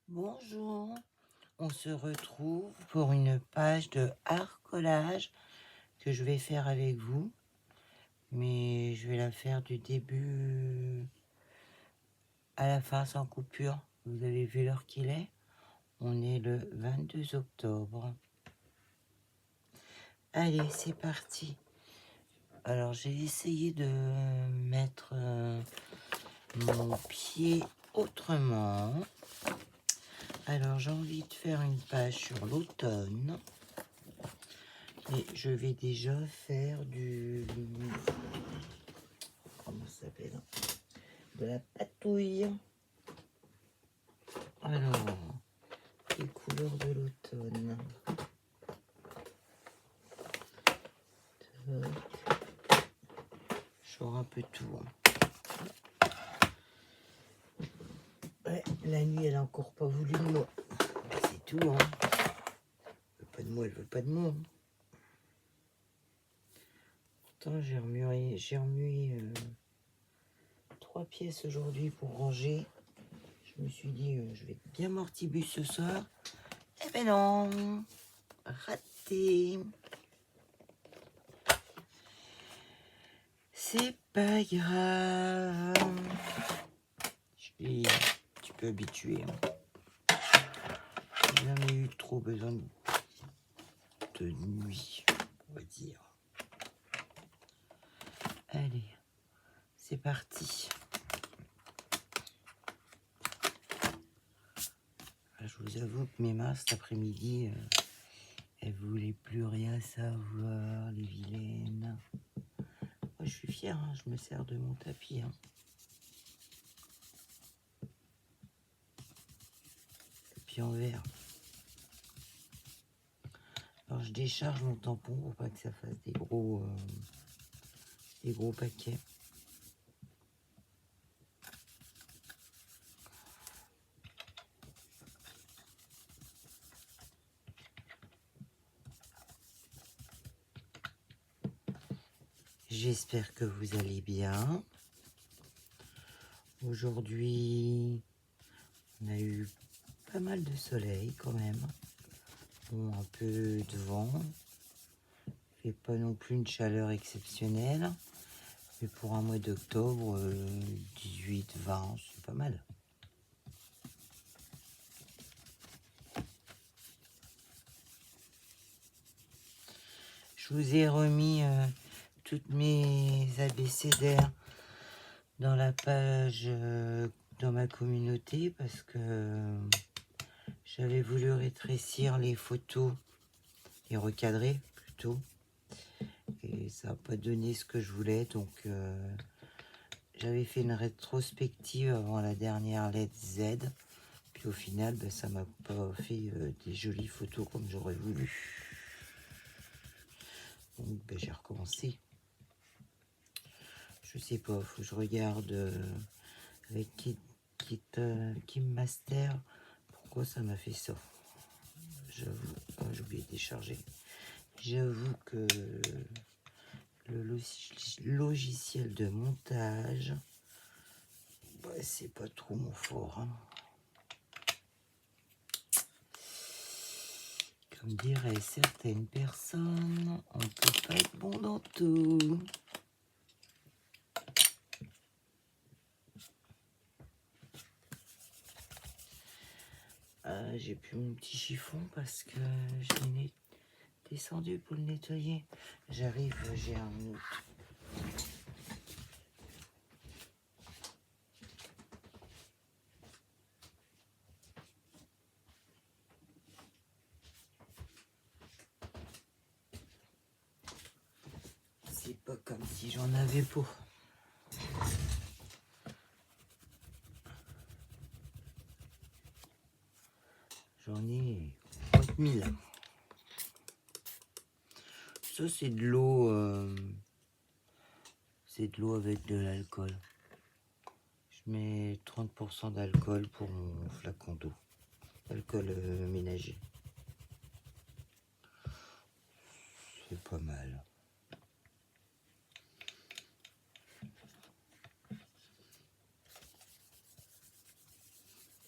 Bonjour, on se retrouve pour une page de art collage que je vais faire avec vous, mais je vais la faire du début à la fin sans coupure. Vous avez vu l'heure qu'il est? On est le 22 octobre. Allez, c'est parti. Alors j'ai essayé de mettre mon pied autrement. Alors j'ai envie de faire une page sur l'automne. Et je vais déjà faire du... Comment ça s'appelle? De la patouille. Alors, les couleurs de l'automne. Je ferai un peu tout. Ouais, la nuit, elle a encore pas voulu de moi. C'est tout, hein. Elle veut pas de moi, elle veut pas de moi. Pourtant, j'ai remué 3 pièces aujourd'hui pour ranger. Je me suis dit, je vais être bien mortibus ce soir. Eh ben non, raté. C'est pas grave. Je suis un petit peu habitué. J'ai jamais eu trop besoin de nuit, on va dire. Allez, c'est parti. Je vous avoue que mes mains cet après-midi, elles voulaient plus rien savoir, les vilaines. Moi, je suis fière, hein, je me sers de mon tapis. Hein. Tapis en verre. Alors, je décharge mon tampon pour pas que ça fasse des gros paquets. J'espère que vous allez bien. Aujourd'hui, on a eu pas mal de soleil quand même. Bon, un peu de vent. Il fait pas non plus une chaleur exceptionnelle. Mais pour un mois d'octobre, 18, 20, c'est pas mal. Je vous ai remis toutes mes abécédaires dans la page dans ma communauté parce que j'avais voulu rétrécir les photos et recadrer plutôt. Et ça n'a pas donné ce que je voulais, donc j'avais fait une rétrospective avant la dernière lettre Z. Puis au final, ben, ça m'a pas fait des jolies photos comme j'aurais voulu. Donc ben, j'ai recommencé. Je sais pas, faut que je regarde avec Kim Master pourquoi ça m'a fait ça. J'avoue, j'ai oublié de décharger. J'avoue que le logiciel de montage, bah, c'est pas trop mon fort. Hein. Comme diraient certaines personnes, on peut pas être bon dans tout. J'ai plus mon petit chiffon parce que je l'ai descendu pour le nettoyer. J'arrive, j'ai un autre. C'est pas comme si j'en avais pas. J'en ai 3000. Ça, c'est de l'eau. C'est de l'eau avec de l'alcool. Je mets 30% d'alcool pour mon flacon d'eau. Alcool ménager. C'est pas mal.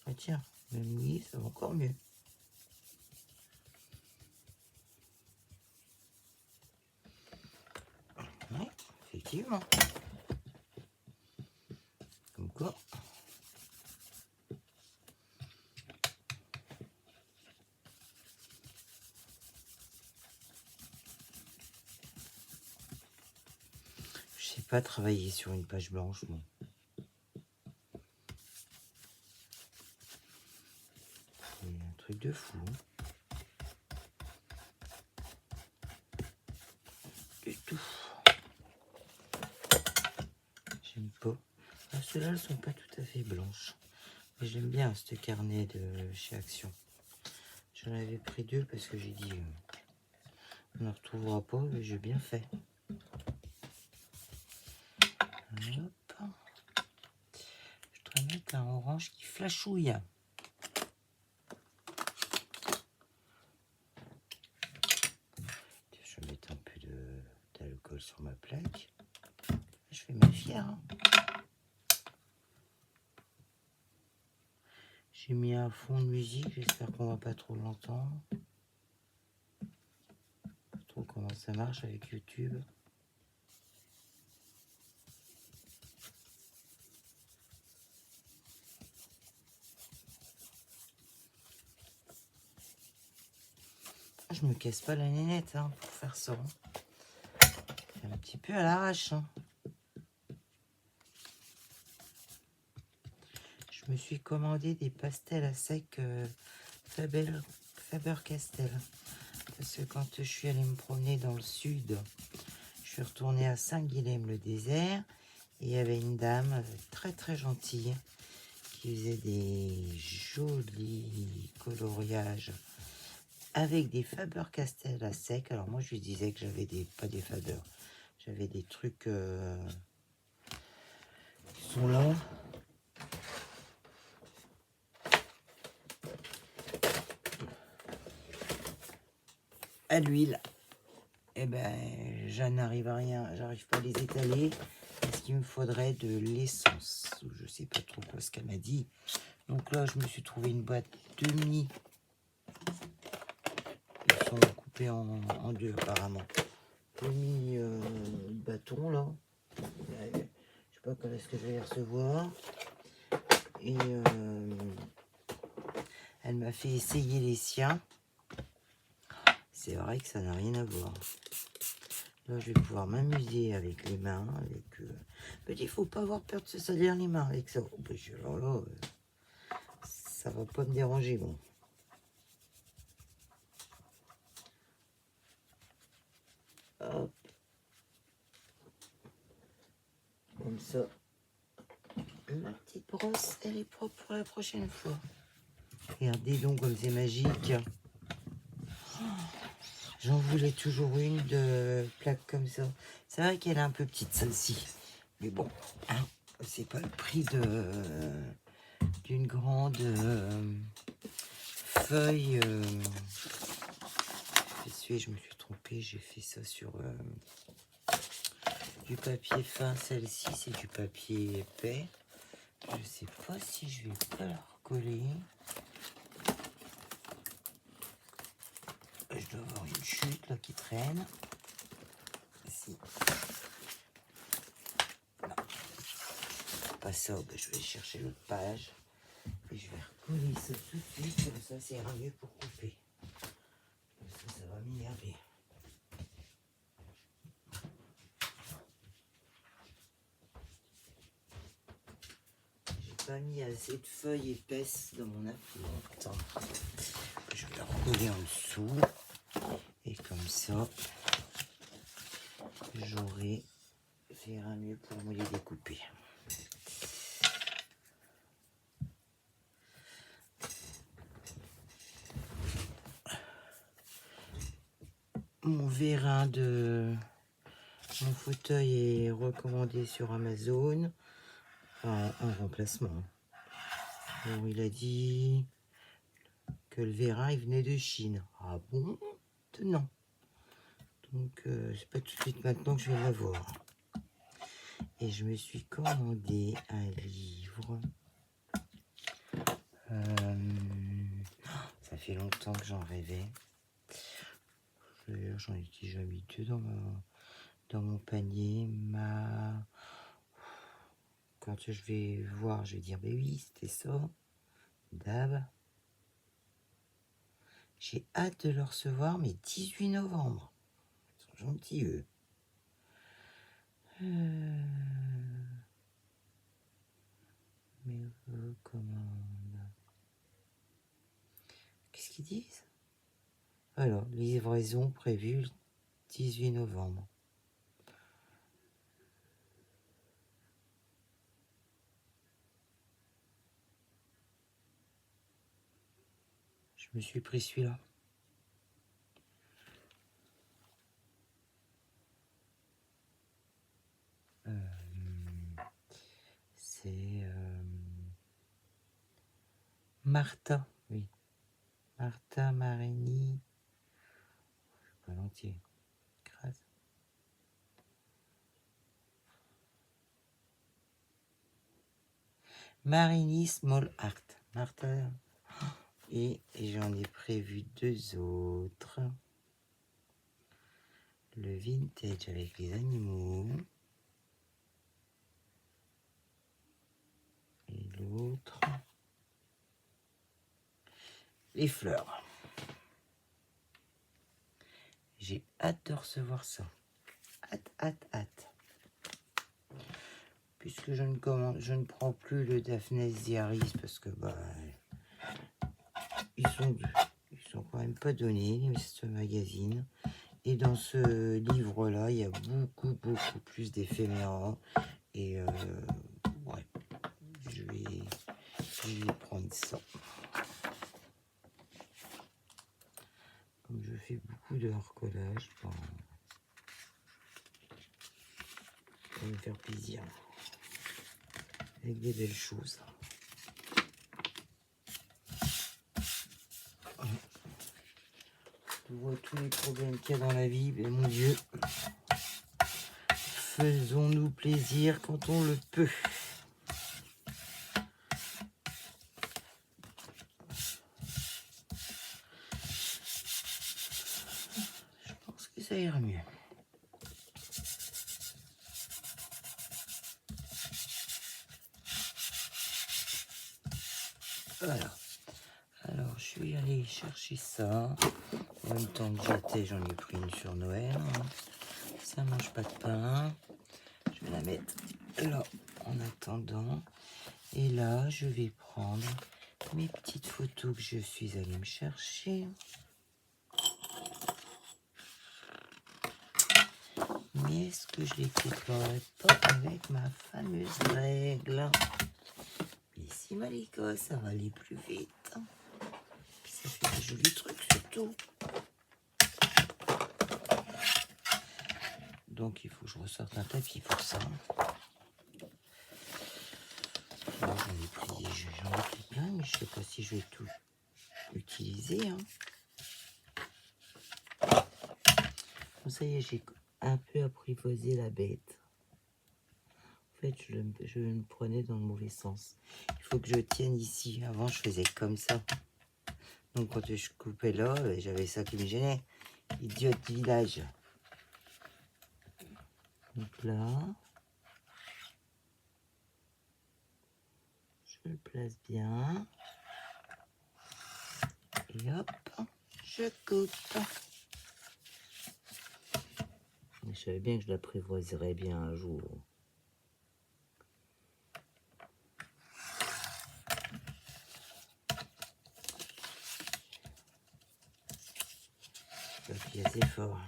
Ah tiens, Même oui, ça va encore mieux. Oui, effectivement. Comme quoi. Je sais pas travailler sur une page blanche, moi. C'est un truc de fou. Du tout. J'aime pas. Ah, ceux-là, elles sont pas tout à fait blanches. Mais j'aime bien ce carnet de chez Action. J'en avais pris 2 parce que j'ai dit on ne retrouvera pas, mais j'ai bien fait. Hop. Je dois mettre un orange qui flashouille. Je vais mettre un peu d'alcool sur ma plaque. Je fais ma fière. Hein. J'ai mis un fond de musique, j'espère qu'on va pas trop l'entendre. Pas trop comment ça marche avec YouTube. Je me casse pas la nénette hein, pour faire ça. C'est un petit peu à l'arrache. Hein. Je me suis commandé des pastels à sec Faber-Castell. Parce que quand je suis allée me promener dans le sud, je suis retournée à Saint-Guilhem-le-Désert. Et il y avait une dame très très gentille qui faisait des jolis coloriages avec des Faber-Castell à sec. Alors moi je lui disais que j'avais pas des Faber, j'avais des trucs qui sont là. À l'huile. Et ben j'en arrive à rien, j'arrive pas à les étaler. Est-ce qu'il me faudrait de l'essence? Je sais pas trop quoi ce qu'elle m'a dit. Donc là je me suis trouvé une boîte demi. Ils sont coupés en 2 apparemment. Demi bâton là. Je sais pas quand est-ce que je vais les recevoir. Et elle m'a fait essayer les siens. C'est vrai que ça n'a rien à voir. Là, je vais pouvoir m'amuser avec les mains. Il faut pas avoir peur de se salir les mains avec ça. Oh, alors là, ça va pas me déranger. Bon. Hop. Comme ça. Ma petite brosse, elle est propre pour la prochaine fois. Regardez donc comme c'est magique. J'en voulais toujours une de plaque comme ça. C'est vrai qu'elle est un peu petite celle-ci. Mais bon, hein, c'est pas le prix d'une grande feuille. Je me suis trompée, j'ai fait ça sur du papier fin. Celle-ci, c'est du papier épais. Je sais pas si je vais pas la recoller. Je dois avoir une chute là qui traîne. Si. Non. Pas ça, ben, je vais chercher l'autre page. Et je vais recoller ça tout de suite, comme ça c'est mieux pour couper. Ça va m'énerver. J'ai pas mis assez de feuilles épaisses dans mon imprimante. Je vais la recoller en dessous. Et comme ça, j'aurai faire mieux pour me les découper. Mon vérin de mon fauteuil est recommandé sur Amazon en remplacement. Bon, il a dit que le vérin il venait de Chine. Ah bon? Non. Donc c'est pas tout de suite maintenant que je vais l'avoir. Et je me suis commandé un livre fait longtemps que j'en rêvais. D'ailleurs, j'en ai déjà mis deux dans mon panier. Quand je vais voir, je vais dire, ben oui, c'était ça. D'hab. J'ai hâte de le recevoir, mais 18 novembre. Ils sont gentils, eux. Mes recommandes. Qu'est-ce qu'ils disent? Alors, livraison prévue le 18 novembre. Je me suis pris celui-là. C'est Martha, oui. Martha Marini. Pas l'entier. Grâce. Marini Small Art. Martha. Et j'en ai prévu deux autres. Le vintage avec les animaux. Et l'autre. Les fleurs. J'ai hâte de recevoir ça. Hâte. Puisque je ne prends plus le Daphne Ziaris parce que ils sont quand même pas donnés, ce magazine. Et dans ce livre-là, il y a beaucoup plus d'éphéméras. Et ouais, je vais prendre ça. Comme je fais beaucoup de hors-collage, ça va me faire plaisir. Avec des belles choses. Je vois tous les problèmes qu'il y a dans la vie, mais mon Dieu, faisons-nous plaisir quand on le peut. Je pense que ça ira mieux. Voilà. Alors, je vais aller chercher ça. En même temps que j'étais, j'en ai pris une sur Noël. Ça mange pas de pain. Je vais la mettre là en attendant. Et là, je vais prendre mes petites photos que je suis allée me chercher. Mais est-ce que je les couperai pas avec ma fameuse règle? Mais si Malika, ça va aller plus vite. Puis ça fait des jolis trucs surtout. Donc il faut que je ressorte un tapis pour ça. J'en ai pris plein, mais je sais pas si je vais tout utiliser. Bon, ça y est, j'ai un peu apprivoisé la bête. En fait, je me prenais dans le mauvais sens. Il faut que je tienne ici. Avant, je faisais comme ça. Donc quand je coupais là, j'avais ça qui me gênait. Idiote du village. Donc là, je le place bien. Et hop, je coupe. Mais je savais bien que je l'apprivoiserais bien un jour. Je appuie assez fort.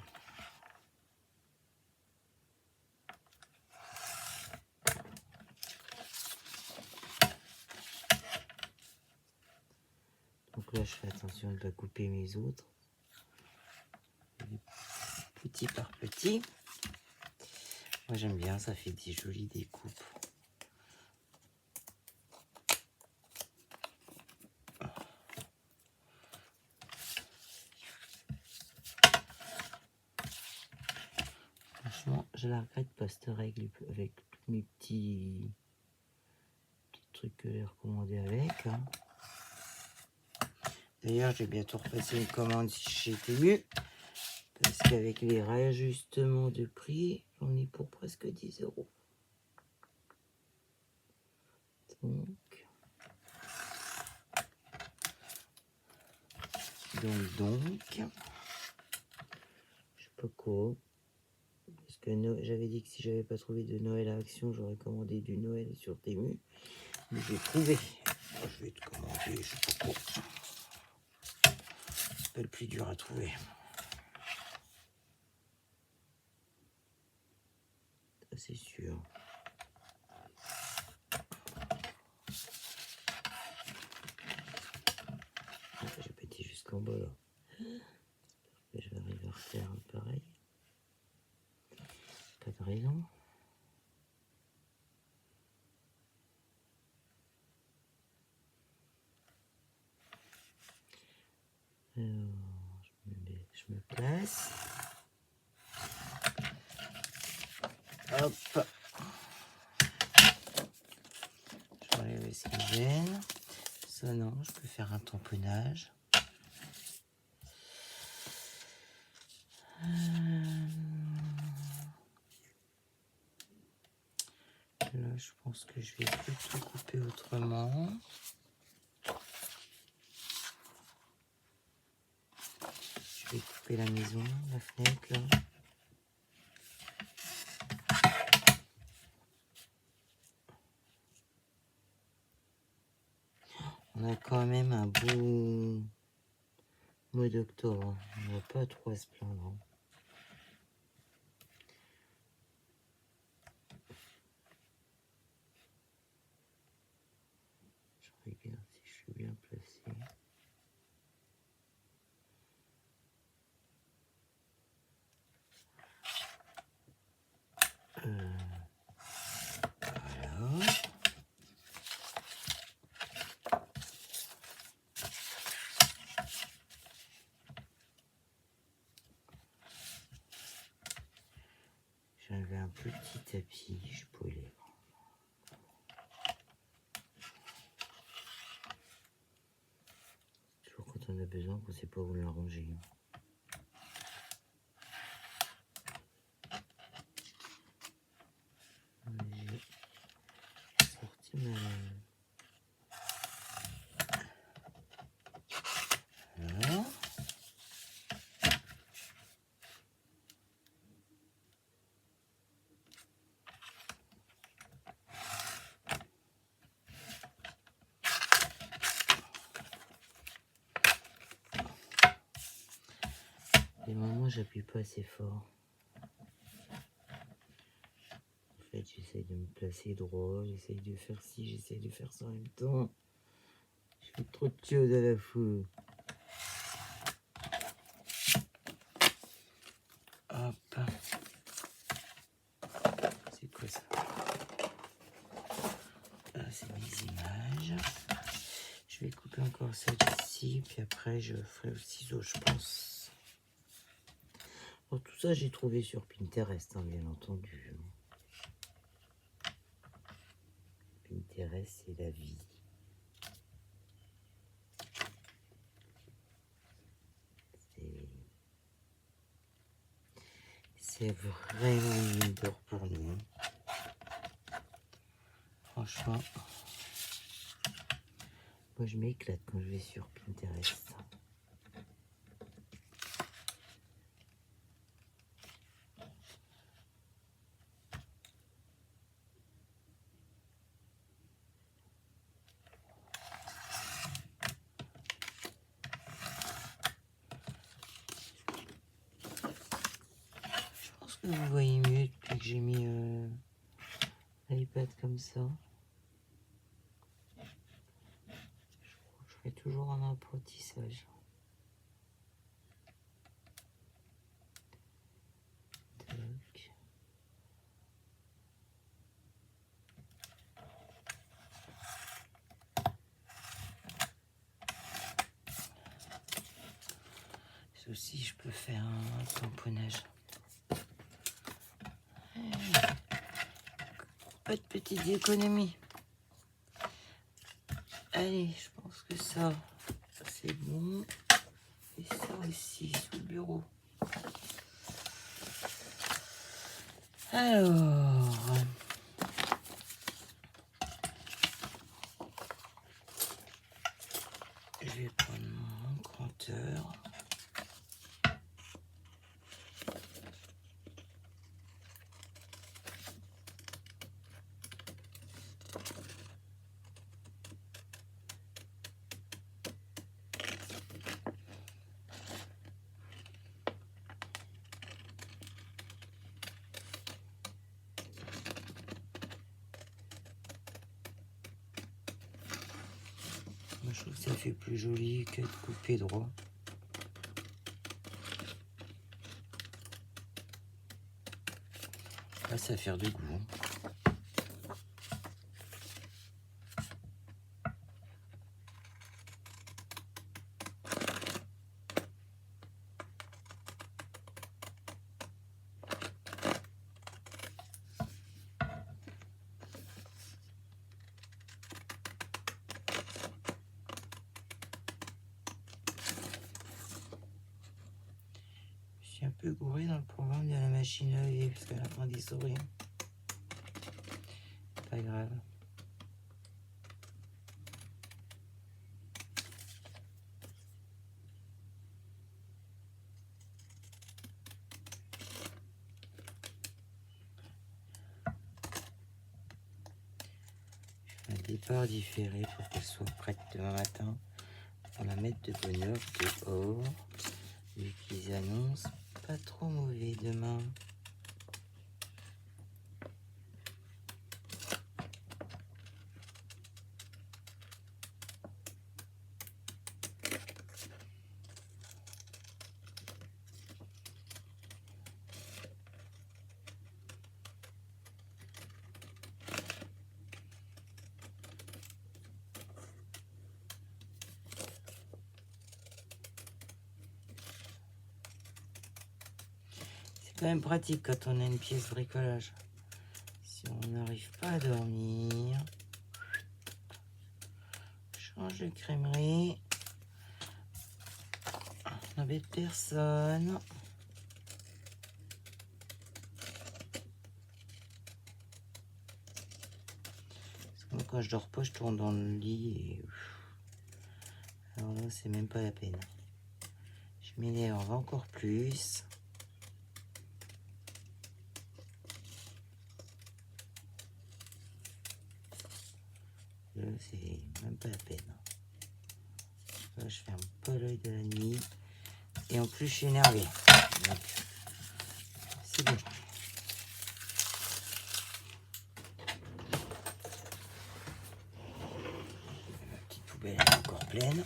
Donc là, je fais attention de ne pas couper mes autres. Petit par petit. Moi, j'aime bien, ça fait des jolies découpes. Franchement, je la regrette pas cette règle avec tous mes petits trucs que j'ai recommandés avec. D'ailleurs, j'ai bientôt repassé une commande chez Temu. Parce qu'avec les réajustements de prix, j'en ai pour presque 10 €. Donc, je sais pas quoi. Parce que j'avais dit que si j'avais pas trouvé de Noël à Action, j'aurais commandé du Noël sur Temu. Mais j'ai trouvé. Je vais te commander, je sais pas quoi. C'est pas le plus dur à trouver. Ça, c'est sûr. J'ai pété jusqu'en bas là. Je vais arriver à refaire pareil. Pas de raison. Alors, je me place. Hop. Je vais enlever ce qui gêne. Ça non, je peux faire un tamponnage. Là, je pense que je vais plutôt couper autrement. Je vais couper la maison, la fenêtre là. On a quand même un beau mois d'octobre. On n'a pas trop à se plaindre. Je regarde si je suis bien placé. Voilà. J'avais un petit tapis, je peux les. Toujours quand on a besoin, qu'on ne sait pas où l'arranger. J'ai sorti ma. Voilà. Des moments, j'appuie pas assez fort. En fait, j'essaye de me placer droit, j'essaye de faire ci, j'essaye de faire ça en même temps. Je fais trop de choses à la fois. Hop. C'est quoi ça? Là, c'est mes images. Je vais couper encore ça d'ici, puis après, je ferai le ciseau, je pense. Bon, tout ça, j'ai trouvé sur Pinterest, hein, bien entendu. Pinterest, c'est la vie. C'est vraiment une mine d'or pour nous. Franchement, moi, je m'éclate quand je vais sur Pinterest. Vous voyez mieux depuis que j'ai mis l'iPad comme ça. Je crois que je serai toujours en apprentissage. Tac. Ça aussi, je peux faire un tamponnage. Pas de petites économies. Allez, je pense que ça, c'est bon. Et ça aussi, sous le bureau. Alors, je vais prendre mon compteur. Moi, je trouve que ça fait plus joli que de couper droit. Là, ça va faire de goût. Je suis un peu gouré dans le programme de la machine à laver parce qu'elle a prend des souris. Pas grave. Un départ différé pour qu'elle soit prête demain matin. On va la mettre de bonne heure dehors, vu qu'ils annoncent pas trop mauvais demain. C'est quand même pratique quand on a une pièce bricolage. Si on n'arrive pas à dormir, change de crèmerie. On n'embête personne. Parce que moi, quand je dors pas, je tourne dans le lit et... Alors là, c'est même pas la peine. Je m'énerve encore plus. Là, c'est même pas la peine. Là, je ferme pas l'œil de la nuit. Et en plus, je suis énervé. Donc, c'est bon. Ma petite poubelle est encore pleine.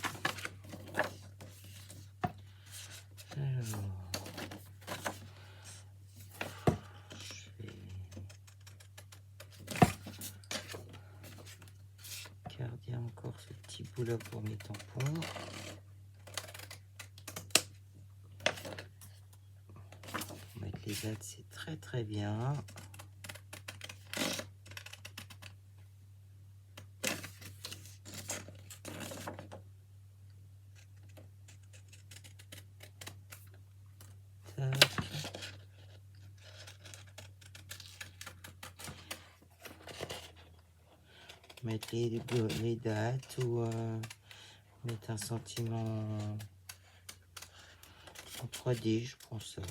Alors, je vais garder encore ce petit bout-là pour mes tampons. Mettre les dates, c'est très très bien. Mettre les dates ou mettre un sentiment en 3D, je prends ça.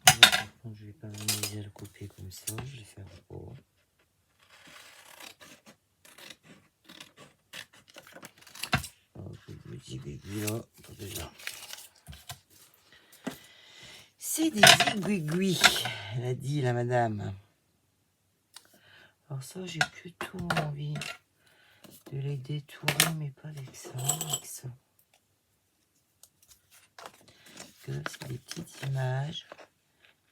Par contre, je vais pas m'amuser à le couper comme ça, je vais faire haut. Le petit aiguille là, pas besoin. C'est des aiguilles, elle a dit la madame. Alors ça, j'ai plutôt envie de les détourer, mais pas avec ça, avec ça. Que c'est des petites images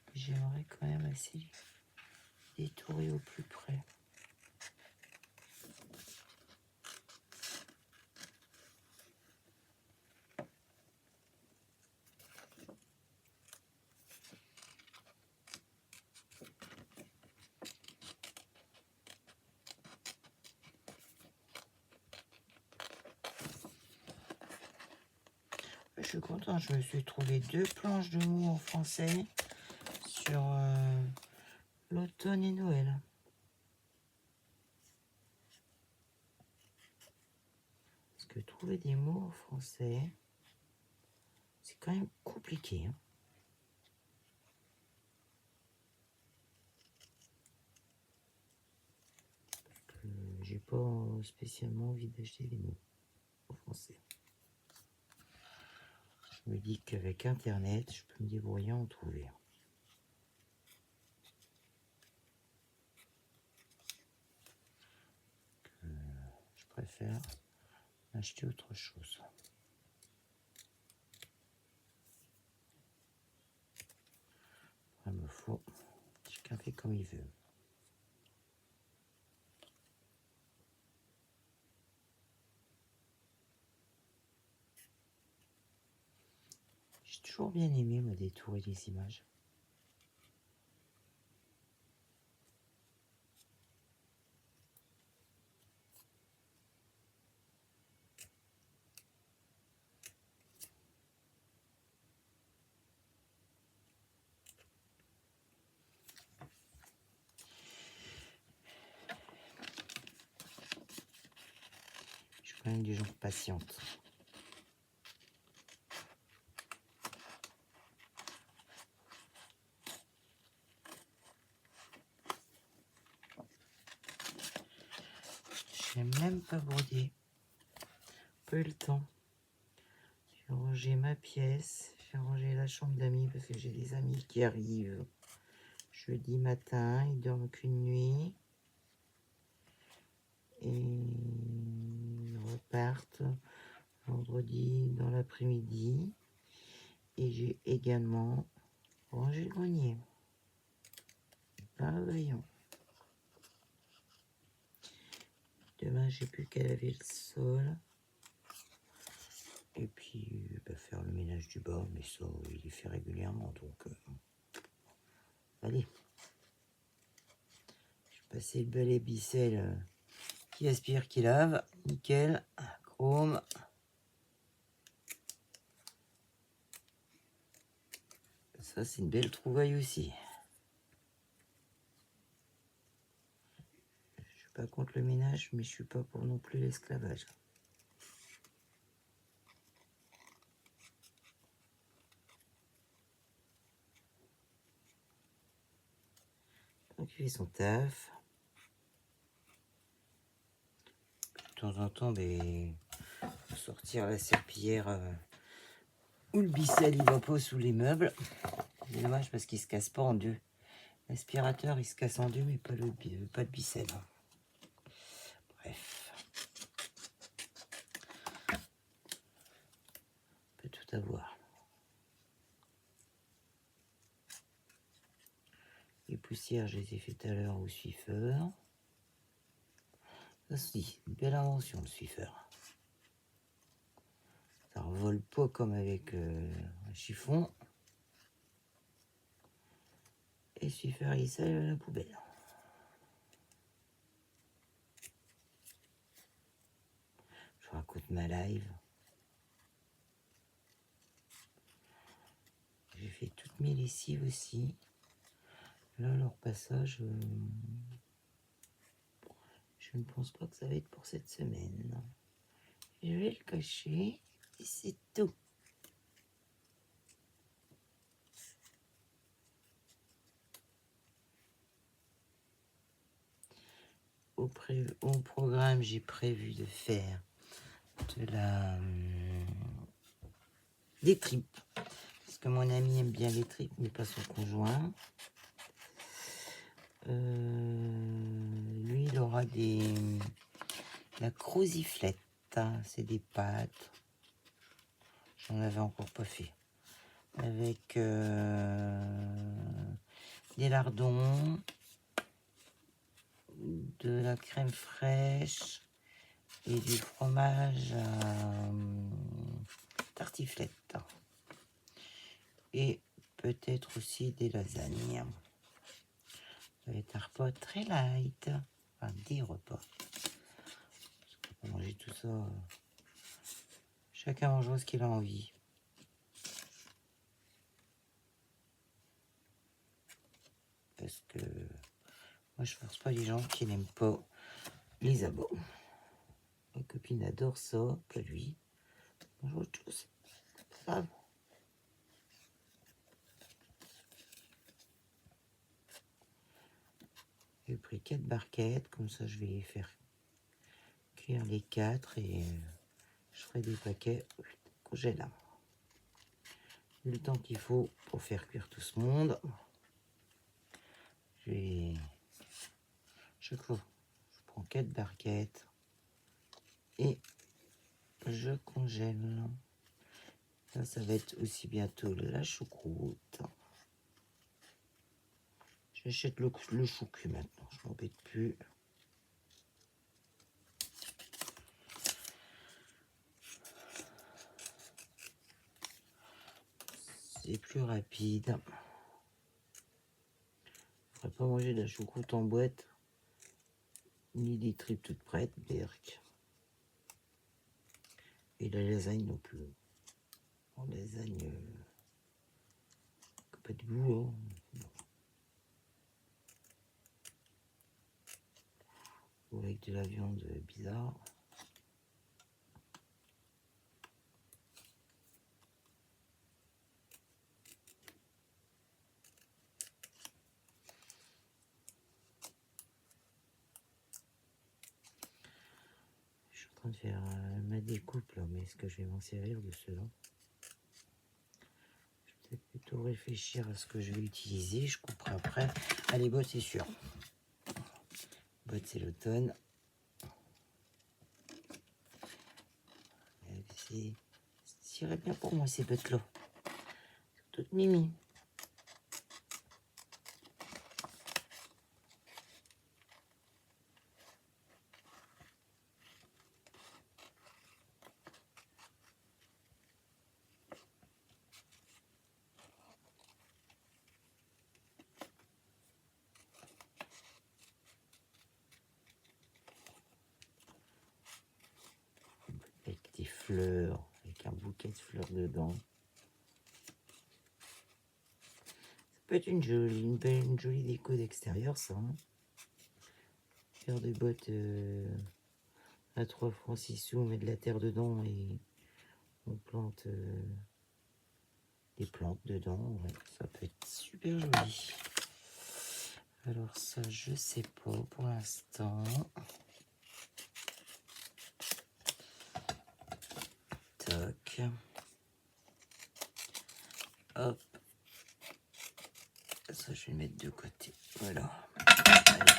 que j'aimerais quand même assez détourer au plus près. Je suis content, je me suis trouvé 2 planches de mots en français sur l'automne et Noël. Parce que trouver des mots en français, c'est quand même compliqué. Hein. J'ai pas spécialement envie d'acheter des mots en français. Je me dis qu'avec Internet, je peux me débrouiller à en trouver. Je préfère acheter autre chose. Il me faut. Chacun fait comme il veut. J'ai toujours bien aimé me détourer les images. Je suis quand même du genre patiente. Je n'ai même pas brodé. Pas eu le temps. J'ai rangé ma pièce. J'ai rangé la chambre d'amis parce que j'ai des amis qui arrivent jeudi matin. Ils dorment qu'une nuit. Et ils repartent vendredi dans l'après-midi. Et j'ai également rangé le grenier. Par le rayon. Demain, j'ai plus qu'à laver le sol. Et puis, faire le ménage du bas. Mais ça, il est fait régulièrement. Donc, allez. Je vais passer le balai Bissell qui aspire, qui lave. Nickel. Chrome. Ça, c'est une belle trouvaille aussi. Je suis pas contre le ménage, mais je suis pas pour non plus l'esclavage. Donc, il fait son taf. De temps en temps, sortir la serpillière ou le Bissell, il va pas sous les meubles. C'est dommage parce qu'il se casse pas en deux. L'aspirateur, il se casse en deux, mais pas de Bissell. Bref. On peut tout avoir. Les poussières, je les ai fait tout à l'heure au Swiffer. Ça aussi, une belle invention, le Swiffer. Ça revole pas comme avec un chiffon. Et Swiffer, il sale à la poubelle. Je vous raconte ma live. J'ai fait toutes mes lessives aussi. Là, leur passage, je ne pense pas que ça va être pour cette semaine. Je vais le cacher et c'est tout. Au programme, j'ai prévu de faire des tripes. Parce que mon ami aime bien les tripes, mais pas son conjoint. Lui, il aura la croziflette. Hein, c'est des pâtes. J'en avais encore pas fait. Avec des lardons, de la crème fraîche et du fromage tartiflette. Et peut-être aussi des lasagnes. Ça va être un repas très light. Enfin, des repas. On va manger tout ça. Chacun mange ce qu'il a envie. pas les gens qui n'aiment pas les abats. Ma copine adore ça, pas lui. Bonjour à tous. Ça va. J'ai pris 4 barquettes, comme ça je vais les faire cuire les 4 et je ferai des paquets congélables. Le temps qu'il faut pour faire cuire tout ce monde. Je vais chaque fois je prends 4 barquettes et je congèle. Ça va être aussi bientôt la choucroute. J'achète le chou cuit maintenant, je m'embête plus. C'est plus rapide. Je ne ferai pas manger de la choucroute en boîte, ni des tripes toutes prêtes, berk. Et la lasagne non plus. En lasagne, pas de goût. Hein. Ou avec de la viande bizarre. Je suis en train de faire ma découpe là, mais est-ce que je vais m'en servir de cela? Je vais peut-être plutôt réfléchir à ce que je vais utiliser. Je couperai après. Allez, bottes, c'est sûr. Bottes, c'est l'automne. Ça irait bien pour moi, ces bottes-là. Toutes mimi. Avec des fleurs, avec un bouquet de fleurs dedans. Ça peut être une jolie déco d'extérieur, ça. Hein. Faire des bottes à 3 francs 6 sous, on met de la terre dedans et on plante des plantes dedans. Ouais, ça peut être super joli. Alors ça, je sais pas pour l'instant. Toc. Hop. Ça, je vais le mettre de côté. Voilà. Allez.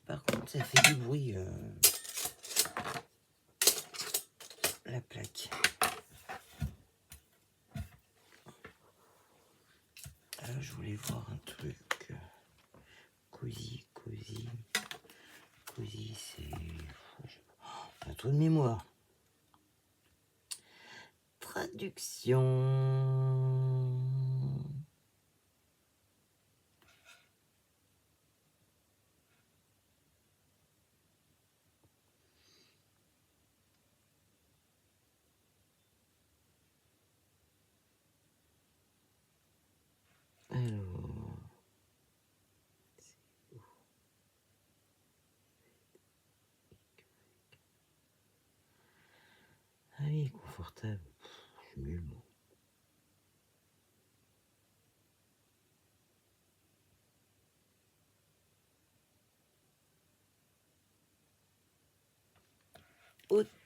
Par contre, ça fait du bruit, la plaque. Je voulais voir un truc. Cosy, c'est... un trou de mémoire. Traduction. Alors... ah oui, confortable. Je suis nul, moi.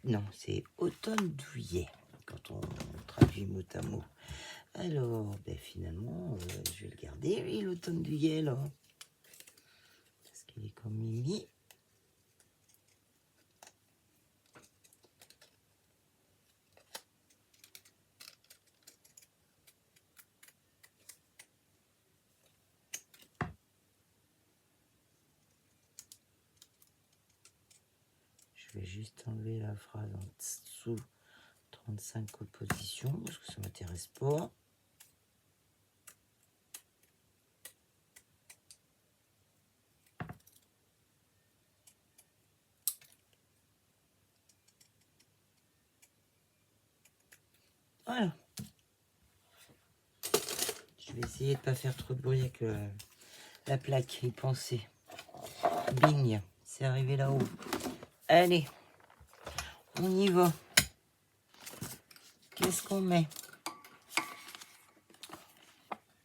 Non, c'est automne douillet, quand on traduit mot à mot. Alors, ben finalement, je vais le garder, oui, l'automne douillet, là. Parce qu'il est comme Mimi. Je vais juste enlever la phrase en dessous 35 compositions parce que ça m'intéresse pas. Voilà. Je vais essayer de pas faire trop de bruit avec la plaque et penser. Bing, c'est arrivé là-haut. Allez, on y va. Qu'est-ce qu'on met?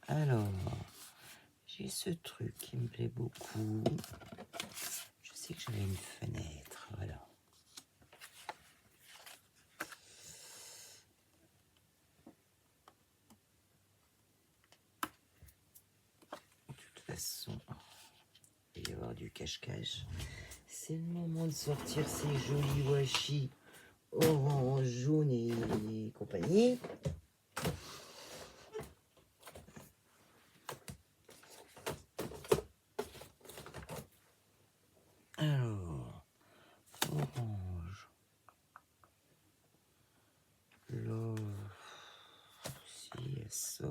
Alors, j'ai ce truc qui me plaît beaucoup. Je sais que j'avais une fenêtre, voilà. De toute façon, il va y avoir du cache-cache. C'est le moment de sortir ces jolis washi orange, jaune et compagnie. Alors, orange. Là, si elle sort.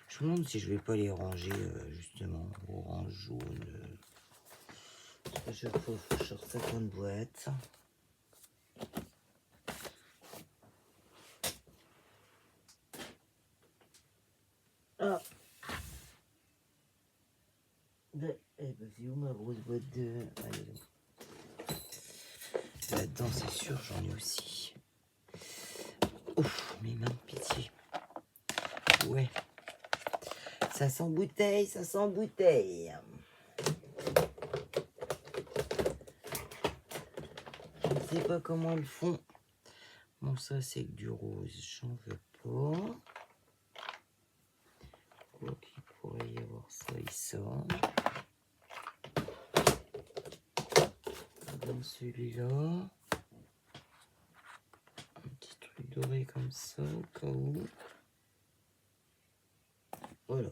Je me demande si je vais pas les ranger justement, orange, jaune. Je faut sortir ça dans une boîte. Ah. Eh ben, c'est où ma grosse boîte de... Allez, là-dedans, c'est sûr, j'en ai aussi. Ouf, mes mains de pitié. Ouais. Ça sent bouteille, ça sent bouteille. Je ne sais pas comment ils font. Bon, ça, c'est du rose, j'en veux pas. Quoi qu'il pourrait y avoir ça, il sort. Dans celui-là. Un petit truc doré comme ça, au cas où. Voilà.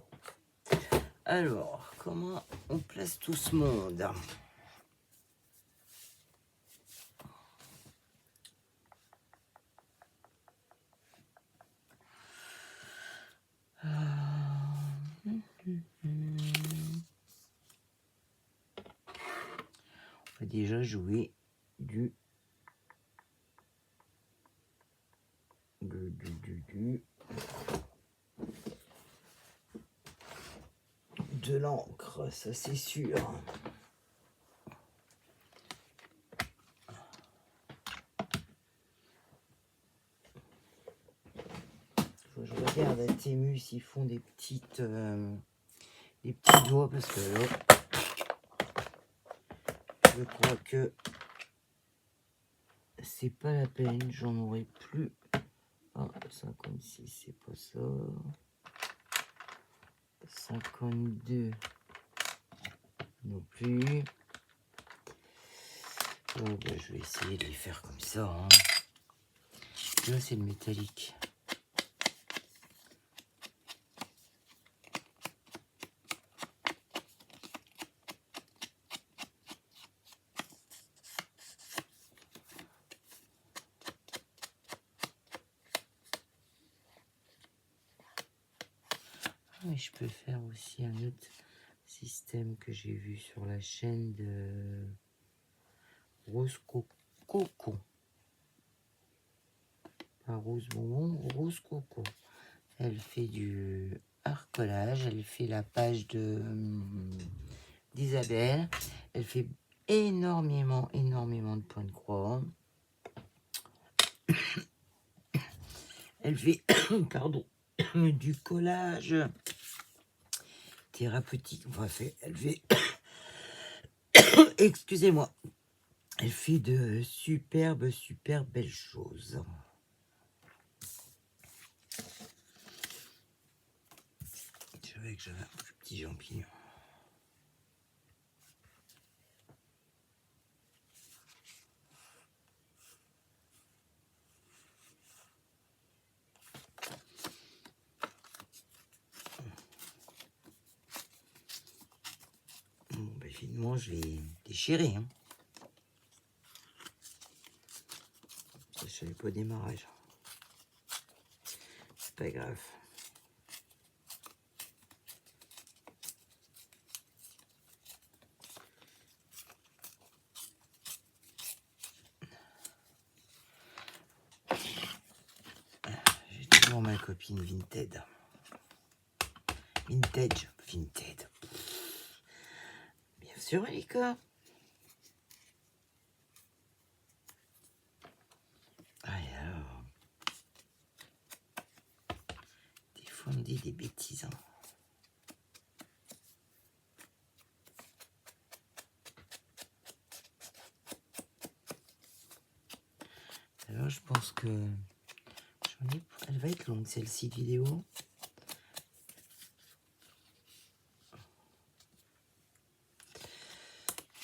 Alors, comment on place tout ce monde? On va déjà jouer de l'encre, ça c'est sûr. Faut que je regarde à Temu s'ils font des petits doigts parce que là, je crois que c'est pas la peine, j'en aurai plus. Ah, 56, c'est pas ça. 52 non plus. Oh, bah, je vais essayer de les faire comme ça. Hein. Là, c'est le métallique. Mais je peux faire aussi un autre système que j'ai vu sur la chaîne de Rose Coco. Pas Rose Bonbon, Rose Coco. Elle fait du arcolage, elle fait la page de d'Isabelle. Elle fait énormément de points de croix. Elle fait, pardon, du collage thérapeutique. Enfin, elle fait, excusez-moi, elle fait de superbes belles choses. Je savais que j'avais un plus petit champignon. Bon, ben, finalement, je l'ai déchiré. Hein. Ça, je savais pas au démarrage. C'est pas grave. J'ai toujours ma copine Vinted. Vinted. Bien sûr, Elika? Alors, des fois on me dit des bêtises. Hein. Alors, je pense que elle va être longue celle-ci vidéo.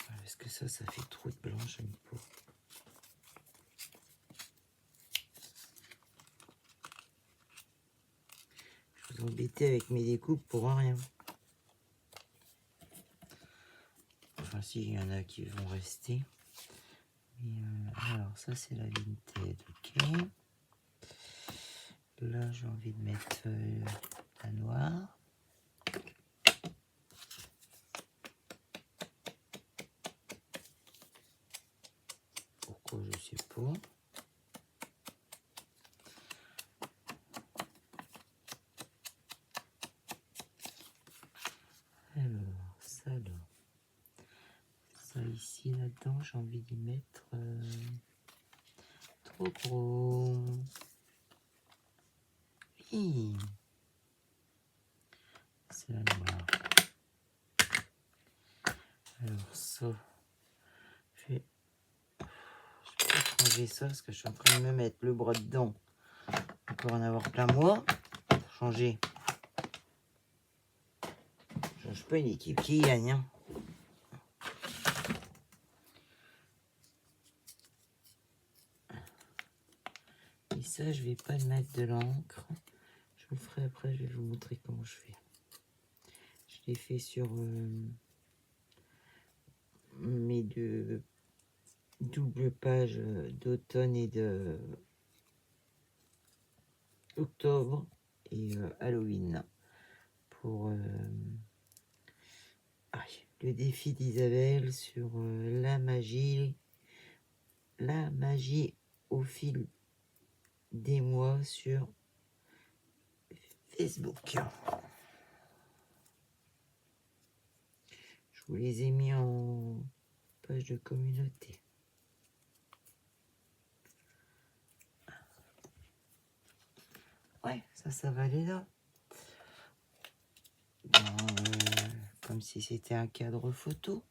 Parce que ça fait trop de blanc, j'aime pas. Je vous embêtais avec mes découpes pour rien. Enfin, si, il y en a qui vont rester. Mais, alors, ça, c'est la Vinted, ok. Là, j'ai envie de mettre la noire. Pourquoi, je sais pas. Alors, ça là. Ça ici, là-dedans, j'ai envie d'y mettre trop gros. Oui. C'est la noire. Alors ça, je vais changer ça parce que je suis en train de me mettre le bras dedans. Encore en avoir plein moi. Pour changer. Je change pas une équipe qui gagne. Hein. Et ça, je vais pas mettre de l'encre. Je vous ferai après, je vais vous montrer comment je fais. Je l'ai fait sur mes deux doubles pages d'automne et de octobre et Halloween pour le défi d'Isabelle sur la magie au fil des mois sur Facebook. Je vous les ai mis en page de communauté. Ouais, ça va aller là. Comme si c'était un cadre photo.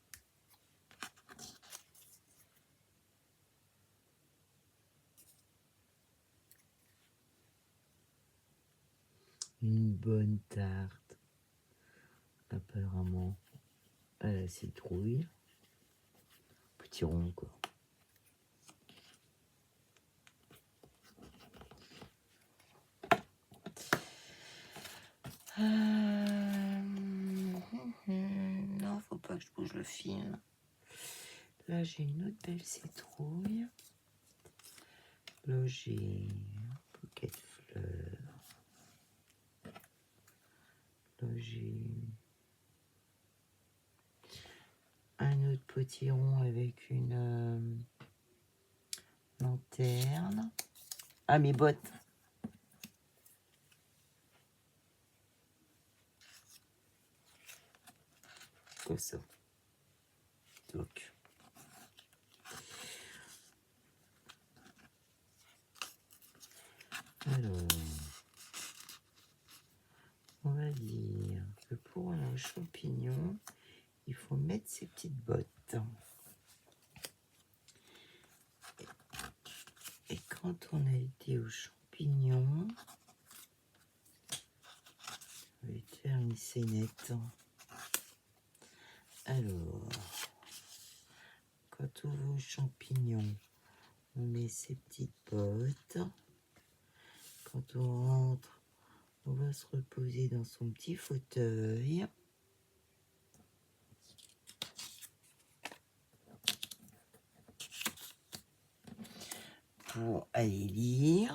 Une bonne tarte. Apparemment, à la citrouille. Petit rond, quoi. Non, faut pas que je bouge le film. Là, j'ai une autre belle citrouille. Là, j'ai un bouquet de fleurs. Là, j'ai un autre potiron avec une lanterne. Ah, mes bottes. Comme ça. Donc. Alors, on va dire que pour un champignon, il faut mettre ses petites bottes. Et quand on a été aux champignons, je vais te faire une scénette. Alors, quand on va aux champignons, on met ses petites bottes. Quand on rentre, on va se reposer dans son petit fauteuil. Pour aller lire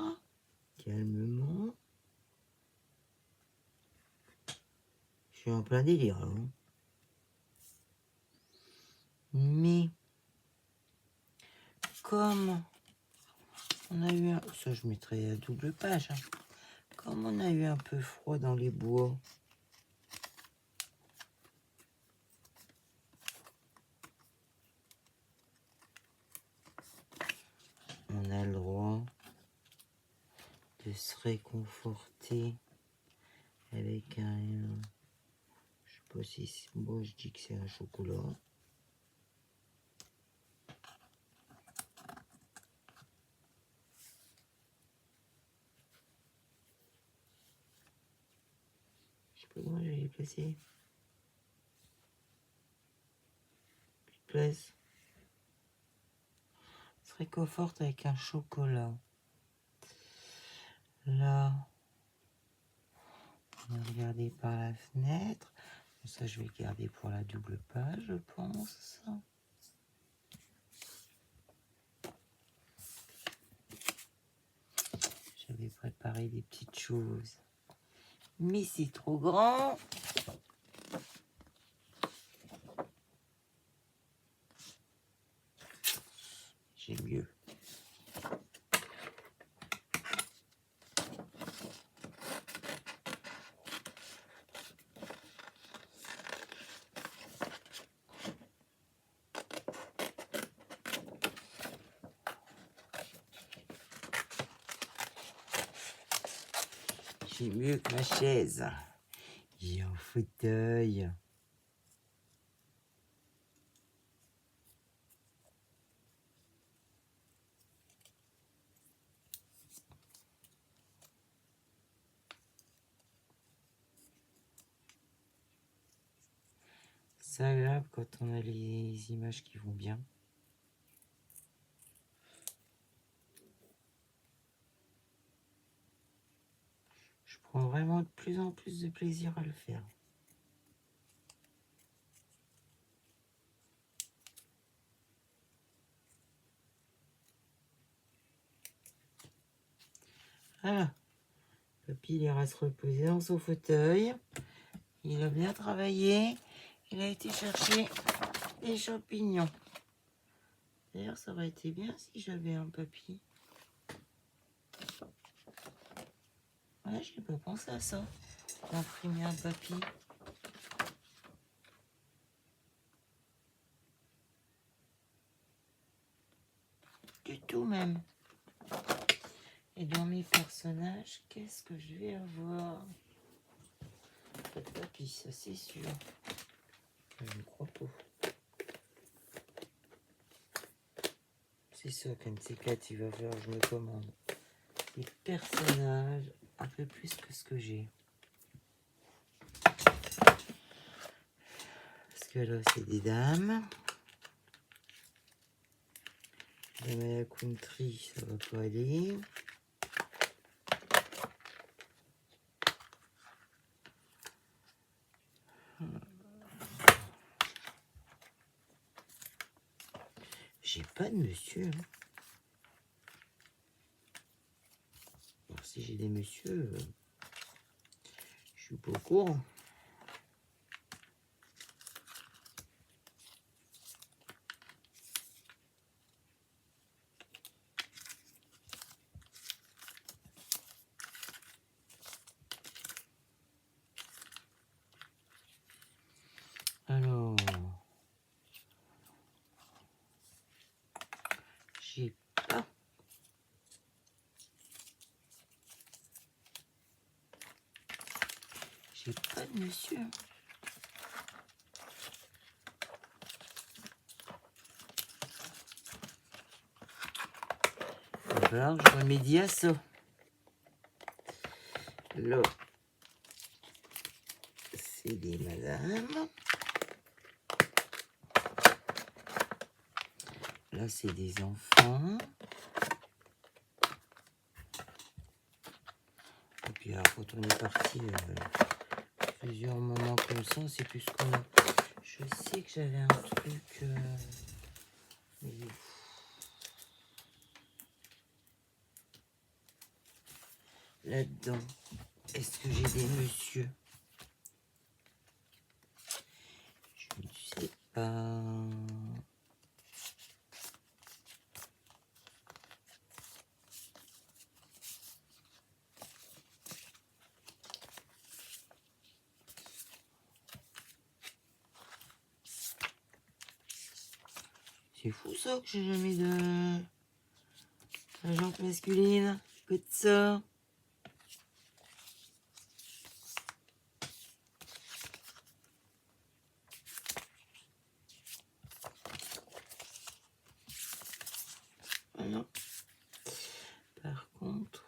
calmement. Je suis en plein délire là. Hein. Mais comme on a eu un... Ça je mettrai à double page. Hein. Comme on a eu un peu froid dans les bois. a le droit de se réconforter avec un... Je sais pas si c'est bon, je dis que c'est un chocolat. Je sais pas comment je vais les placer. Place. Se réconforte avec un chocolat. Là, on va regarder par la fenêtre. Ça, je vais le garder pour la double page, je pense. J'avais préparé des petites choses. Mais c'est trop grand. J'ai mieux. J'ai mieux que ma chaise. J'ai un fauteuil. C'est agréable quand on a les images qui vont bien. Je prends vraiment de plus en plus de plaisir à le faire. Voilà. Papy, il ira se reposer dans son fauteuil. Il a bien travaillé. Il a été chercher des champignons. D'ailleurs, ça aurait été bien si j'avais un papy. Ouais, je n'ai pas pensé à ça. D'imprimer un papy. Du tout même. Et dans mes personnages, qu'est-ce que je vais avoir? Pas de papy, ça c'est sûr. Je ne crois pas. C'est ça, comme c'est 4, il va falloir que je me commande des personnages un peu plus que ce que j'ai. Parce que là, c'est des dames. Dame à la country, ça va pas aller. J'ai pas de monsieur. Hein. Alors, si j'ai des messieurs, je suis pas au courant. Alors, j'ai pas. J'ai pas de monsieur. Il va falloir que je remédie à ça. Là, c'est des madames. Là, c'est des enfants. Et puis, alors, quand on est parti plusieurs moments comme ça, c'est plus ce qu'on a. Je sais que j'avais un truc... mais... Là-dedans, est-ce que j'ai des messieurs? Je ne sais pas. C'est fou ça que j'ai jamais de... La jante masculine, que de ça. Voilà. Par contre,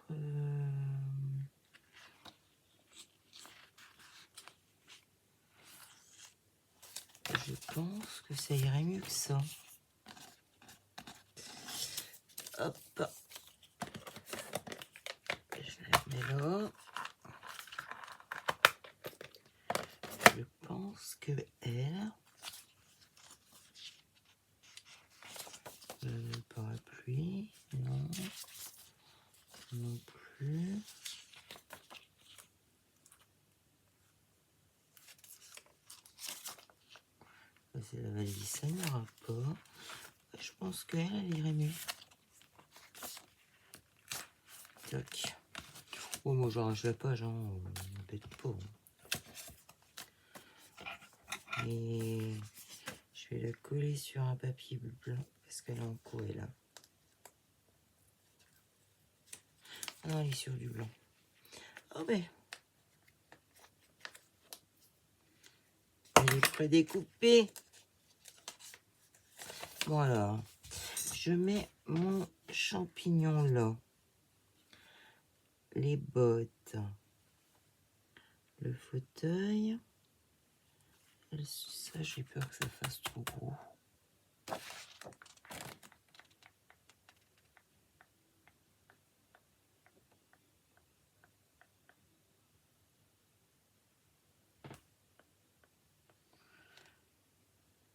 je pense que ça irait mieux que ça. Hop. Je la mets là. Je pense que elle... parapluie, non. Non plus. C'est la valise, ça n'ira pas. Je pense qu'elle, elle irait mieux. Tac. Oh, moi j'arrache la page, hein. M'embête pas. Et je vais la coller sur un papier blanc parce qu'elle est en colle là. Non, elle est sur du blanc. Oh ben. Elle est prédécoupée. Bon alors, je mets mon champignon là. Les bottes. Le fauteuil. Ça, j'ai peur que ça fasse trop gros.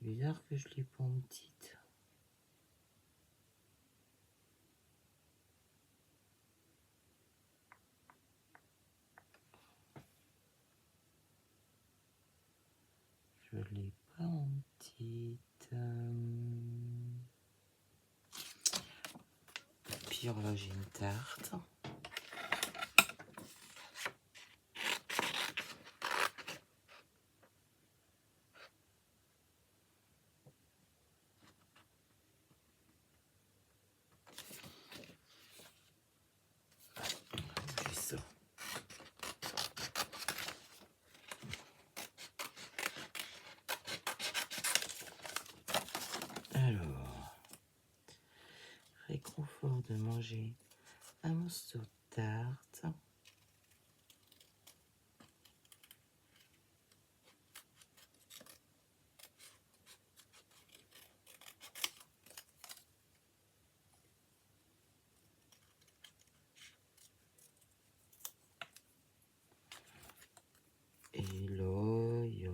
Bizarre que je l'ai pas en petite. Je l'ai pas en petite. Pire, là, j'ai une tarte. J'ai ça. Alors, réconfort de manger un morceau de tarte. Et là, il y a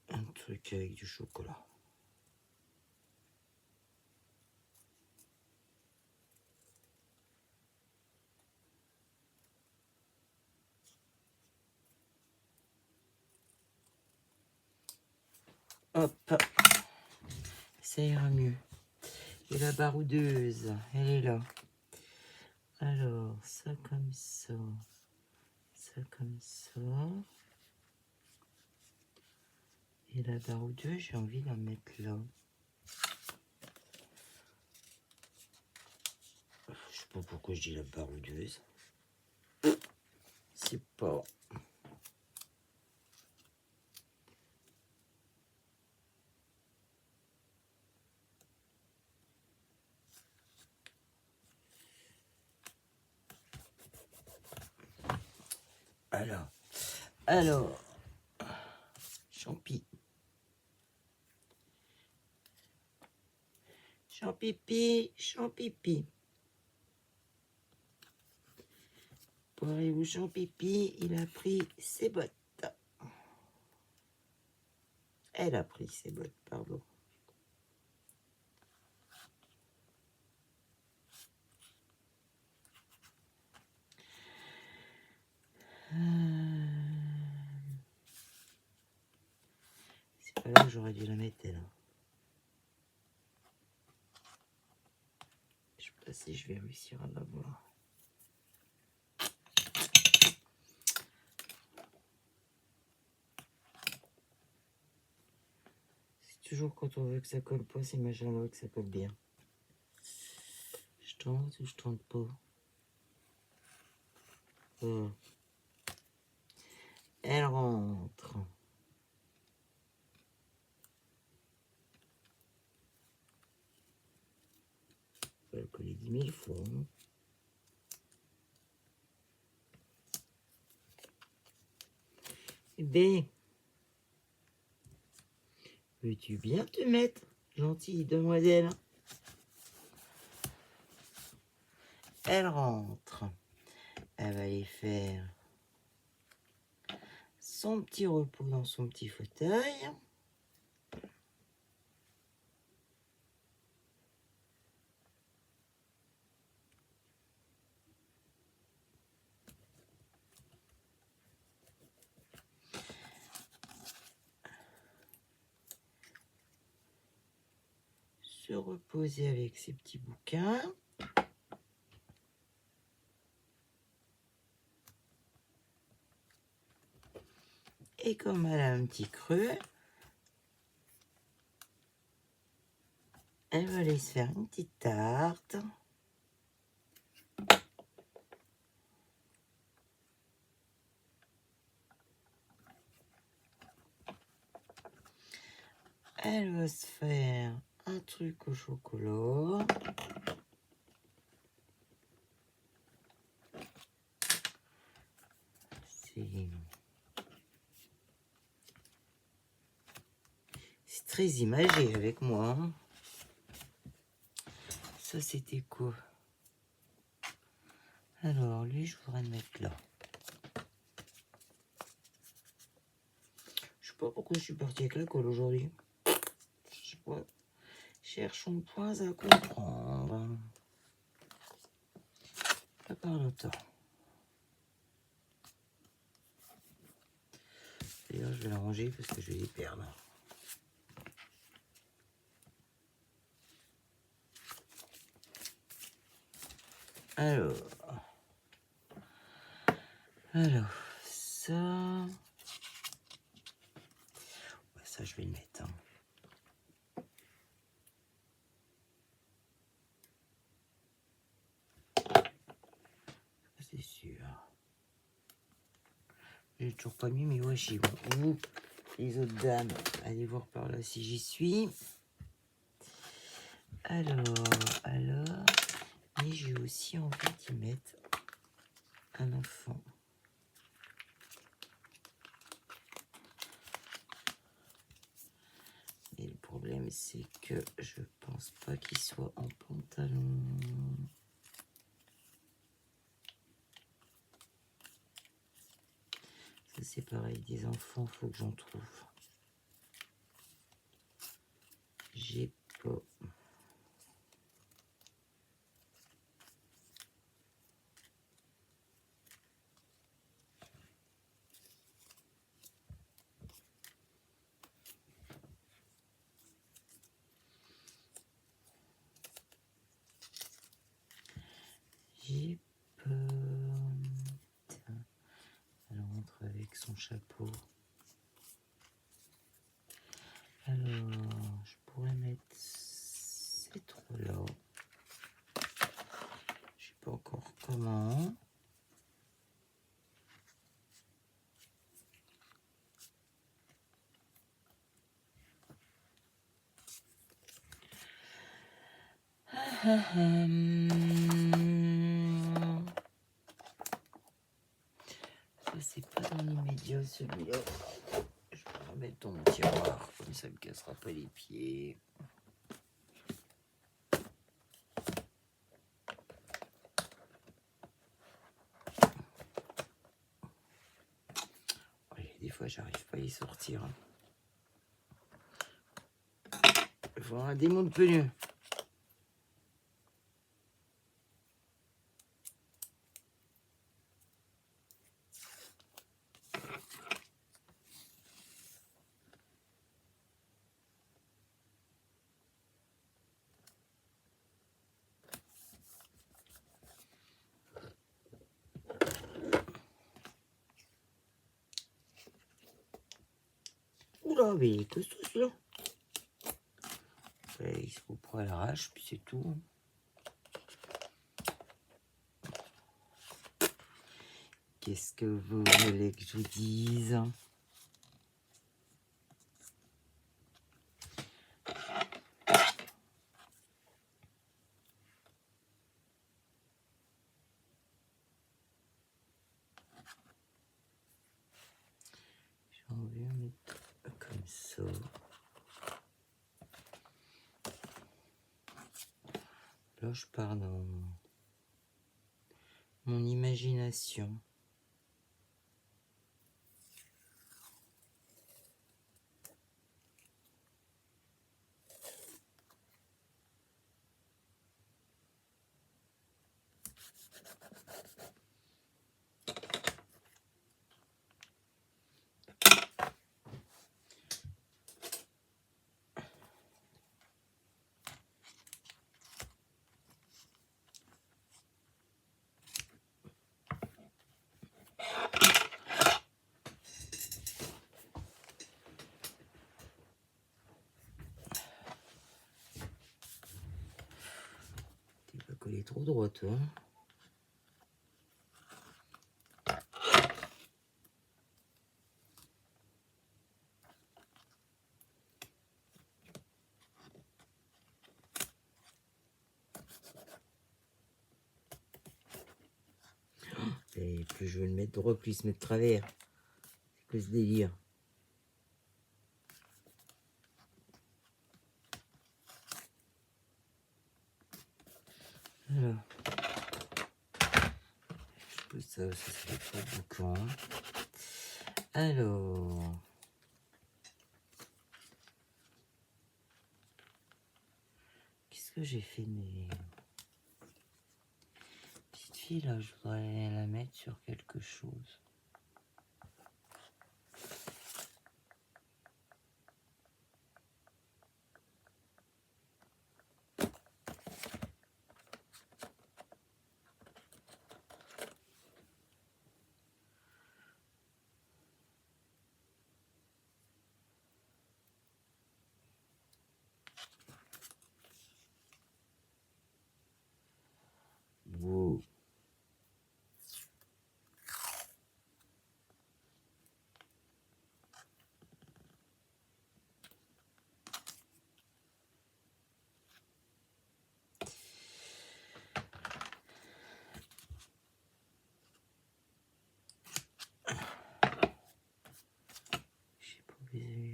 un truc avec du chocolat. Hop, ça ira mieux. Et la baroudeuse, elle est là. Alors, ça comme ça. Ça comme ça. Et la baroudeuse, j'ai envie de la mettre là. Je sais pas pourquoi je dis la baroudeuse. C'est pas... Alors, champi. Champipi, champipi. Pour aller au champipi, il a pris ses bottes. Elle a pris ses bottes, pardon. C'est pas là où j'aurais dû la mettre, elle. Je sais pas si je vais réussir à la voir. C'est toujours quand on veut que ça colle pas, ces machins-là, que ça colle bien. tente ou je tente pas? Elle rentre. Je vais le coller 10 000 fois. Eh bien, veux-tu bien te mettre, gentille demoiselle? Elle rentre. Elle va aller faire son petit repos dans son petit fauteuil. Se reposer avec ses petits bouquins. Et comme elle a un petit creux, elle va aller se faire une petite tarte. Elle va se faire un truc au chocolat. C'est très imagé avec moi. Hein. Ça, c'était quoi? Alors, lui, je voudrais le mettre là. Je sais pas pourquoi je suis partie avec la colle aujourd'hui. Je sais pas. Cherchons point à comprendre. Pas par le temps. D'ailleurs, je vais la ranger parce que je vais les perdre. Alors, ça... Ouais, ça, je vais le mettre. Hein. C'est sûr. J'ai toujours pas mis mes washi. Vous, les autres dames, allez voir par là si j'y suis. Alors, mais j'ai aussi envie d'y mettre un enfant. Et le problème, c'est que je pense pas qu'il soit en pantalon. Ça, c'est pareil, des enfants, faut que j'en trouve. J'ai pas. J'ai pas. Tiens, elle rentre avec son chapeau. Alors, je pourrais mettre ces trois-là. Je sais pas encore comment. Ça, c'est pas dans l'immédiat celui-là. Je vais le remettre dans mon tiroir, comme ça ne me cassera pas les pieds. Des fois, j'arrive pas à y sortir. Il faut un démon de pneu. Oula, mais il est costaud celui-là. Il se coupera à l'arrache, puis c'est tout. qu'est-ce que vous voulez que je vous dise? J'ai envie de mettre comme ça. Là, je pars dans mon imagination. T'es pas collé trop droit, toi. Et plus je veux le mettre droit, plus il se met de travers. C'est quoi ce délire? Alors, je pose ça, ça fait pas boucan. Alors, qu'est-ce que j'ai fait de mes petites filles là? Je voudrais la mettre sur quelque chose. Wow. J'ai pas vu.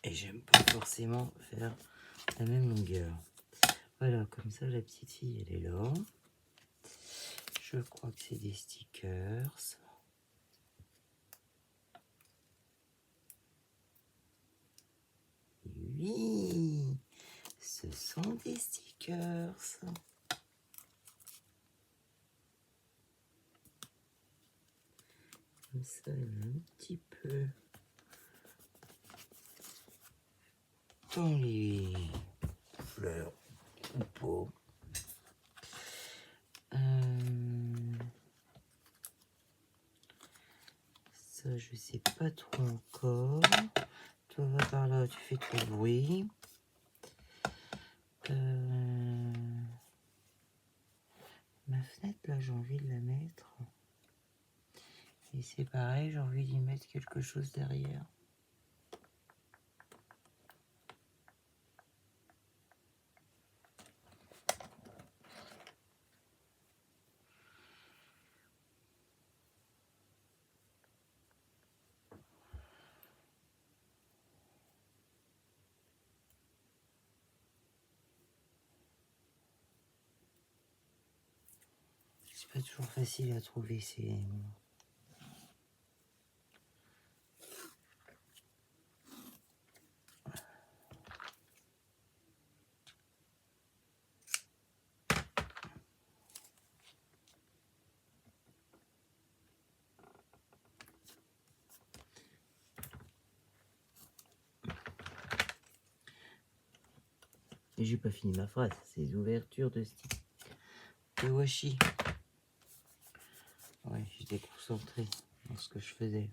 Et j'aime pas forcément faire la même longueur. Voilà, comme ça la petite fille elle est là. Je crois que c'est des stickers. Oui, ce sont des stickers. Comme ça, il y en a un petit peu dans les fleurs ou pas. Ça, je sais pas trop encore. Toi, va par là, tu fais tout le bruit. Ma fenêtre, là, j'ai envie de la mettre. Et c'est pareil, j'ai envie d'y mettre quelque chose derrière. C'est pas toujours facile à trouver ces... Et j'ai pas fini ma phrase, ces ouvertures de style. le washi. Ouais, j'étais concentré dans ce que je faisais.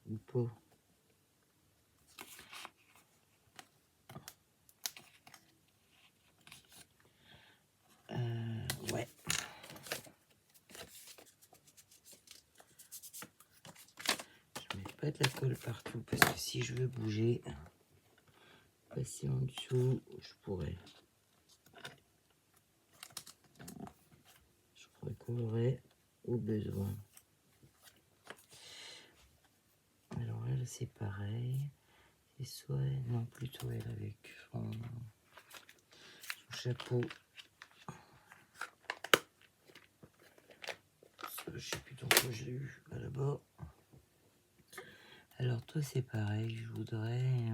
Ou pas. Ouais. Je mets pas de la colle partout parce que si je veux bouger, passer en dessous, je pourrais colorer au besoin. Alors elle c'est pareil. C'est soit non plutôt elle avec son chapeau. Ça, je sais plus dans quoi j'ai eu là-bas. Alors toi c'est pareil, je voudrais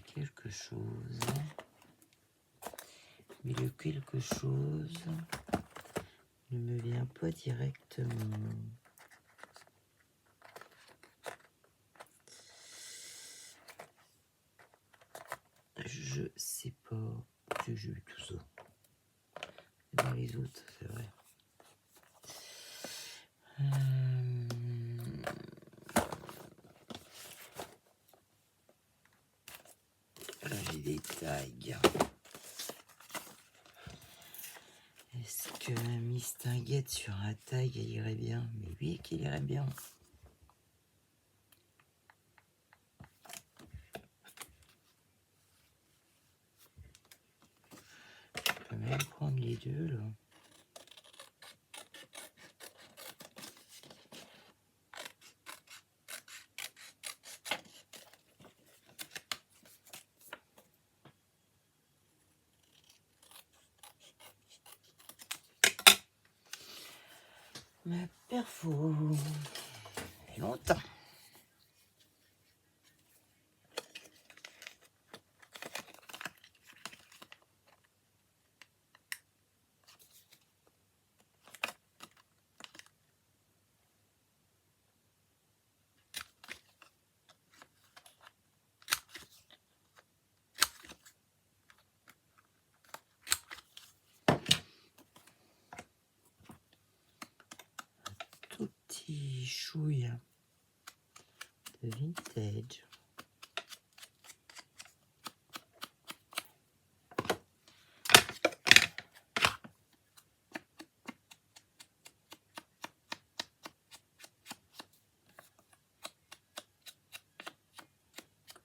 quelque chose, mais le quelque chose ne me vient pas directement. Je sais pas que j'ai eu tout ça. Dans les autres, c'est vrai. Là, j'ai des tags. Est-ce que Miss Tinguette sur un tag, elle irait bien? Mais oui, qu'elle irait bien. Je peux même prendre les deux, là. Ma perfo. Ça fait longtemps. Tout petit chouille de vintage.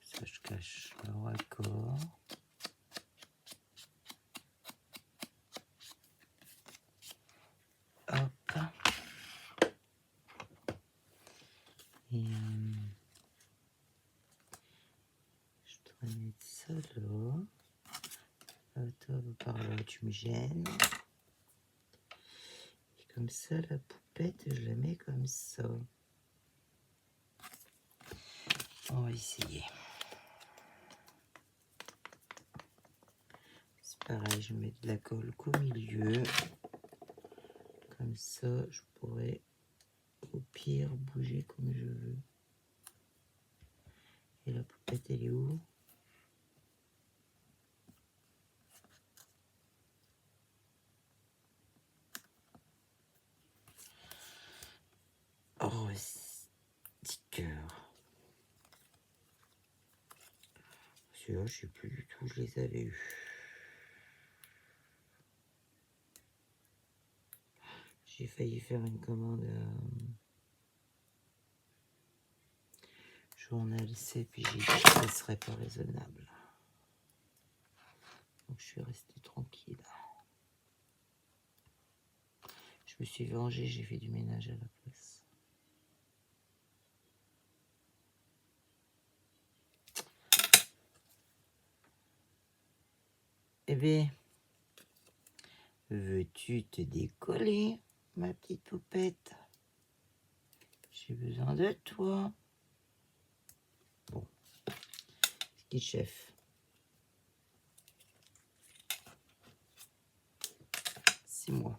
Ça, je cache le raccord. Hop. Et je dois mettre ça là. Toi, par là, tu me gênes. Et comme ça, la poupette, je la mets comme ça. On va essayer. C'est pareil, je mets de la colle qu'au milieu. Comme ça, je pourrais au pire bouger comme je veux. Et la poupette, elle est où? Oh, sticker. Celui-là, je sais plus du tout, je les avais eus. J'ai failli faire une commande Journal C, puis j'ai dit que ça serait pas raisonnable. Donc je suis restée tranquille. Je me suis vengée, j'ai fait du ménage à la place. Eh bien, veux-tu te décoller, ma petite poupette? J'ai besoin de toi. Bon, petit chef. C'est moi.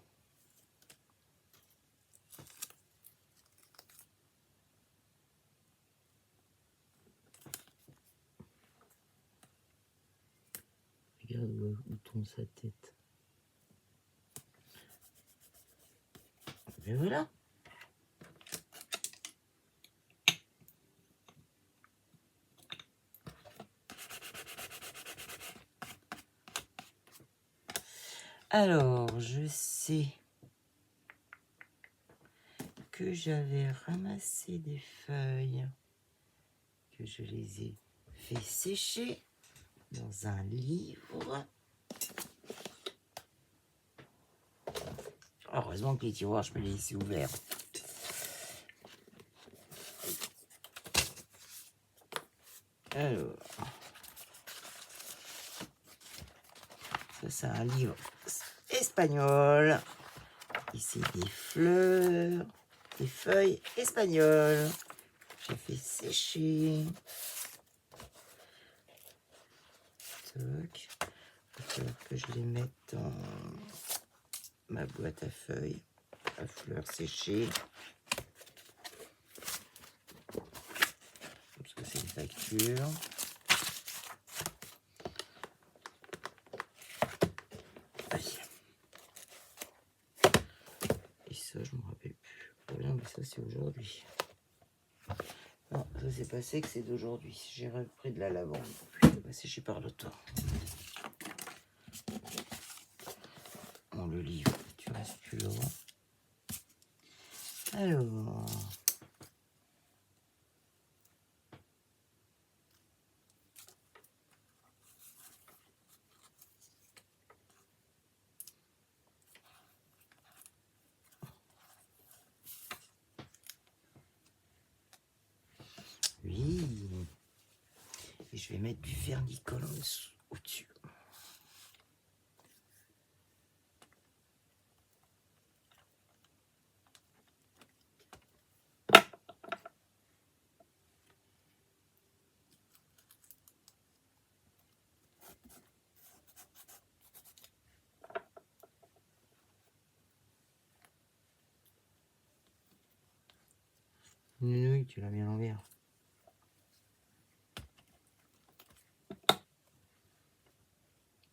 comme sa tête. Et voilà. Alors, je sais que j'avais ramassé des feuilles, que je les ai fait sécher dans un livre. Heureusement que les tiroirs, je me les laisse ouverts. Alors, ça c'est un livre espagnol. Ici des fleurs, des feuilles espagnoles. J'ai fait sécher. Toc. Il va falloir que je les mette dans ma boîte à feuilles, à fleurs séchées. Parce que c'est une facture. Et ça, je me rappelle plus. Voilà, mais ça, c'est aujourd'hui. Non, ça s'est passé que c'est d'aujourd'hui. J'ai repris de la lavande. Puis je vais sécher par le temps. Bon, le livre, tu restes plus là. Alors. Oui. Et je vais mettre du vernicole au-dessus. Oui, tu l'as mis à l'envers.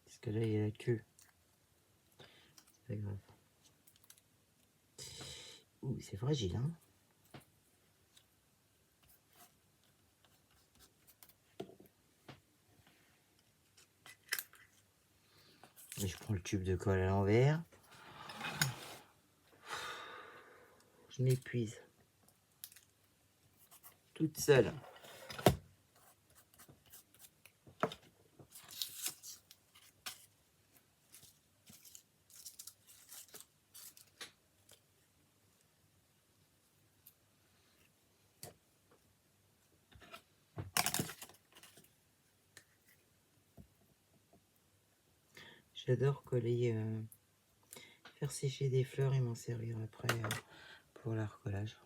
Parce que là, il y a la queue. C'est pas grave. Ouh, c'est fragile, hein. Et je prends le tube de colle à l'envers. Je m'épuise. Toute seule. J'adore coller, faire sécher des fleurs et m'en servir après pour la recollage.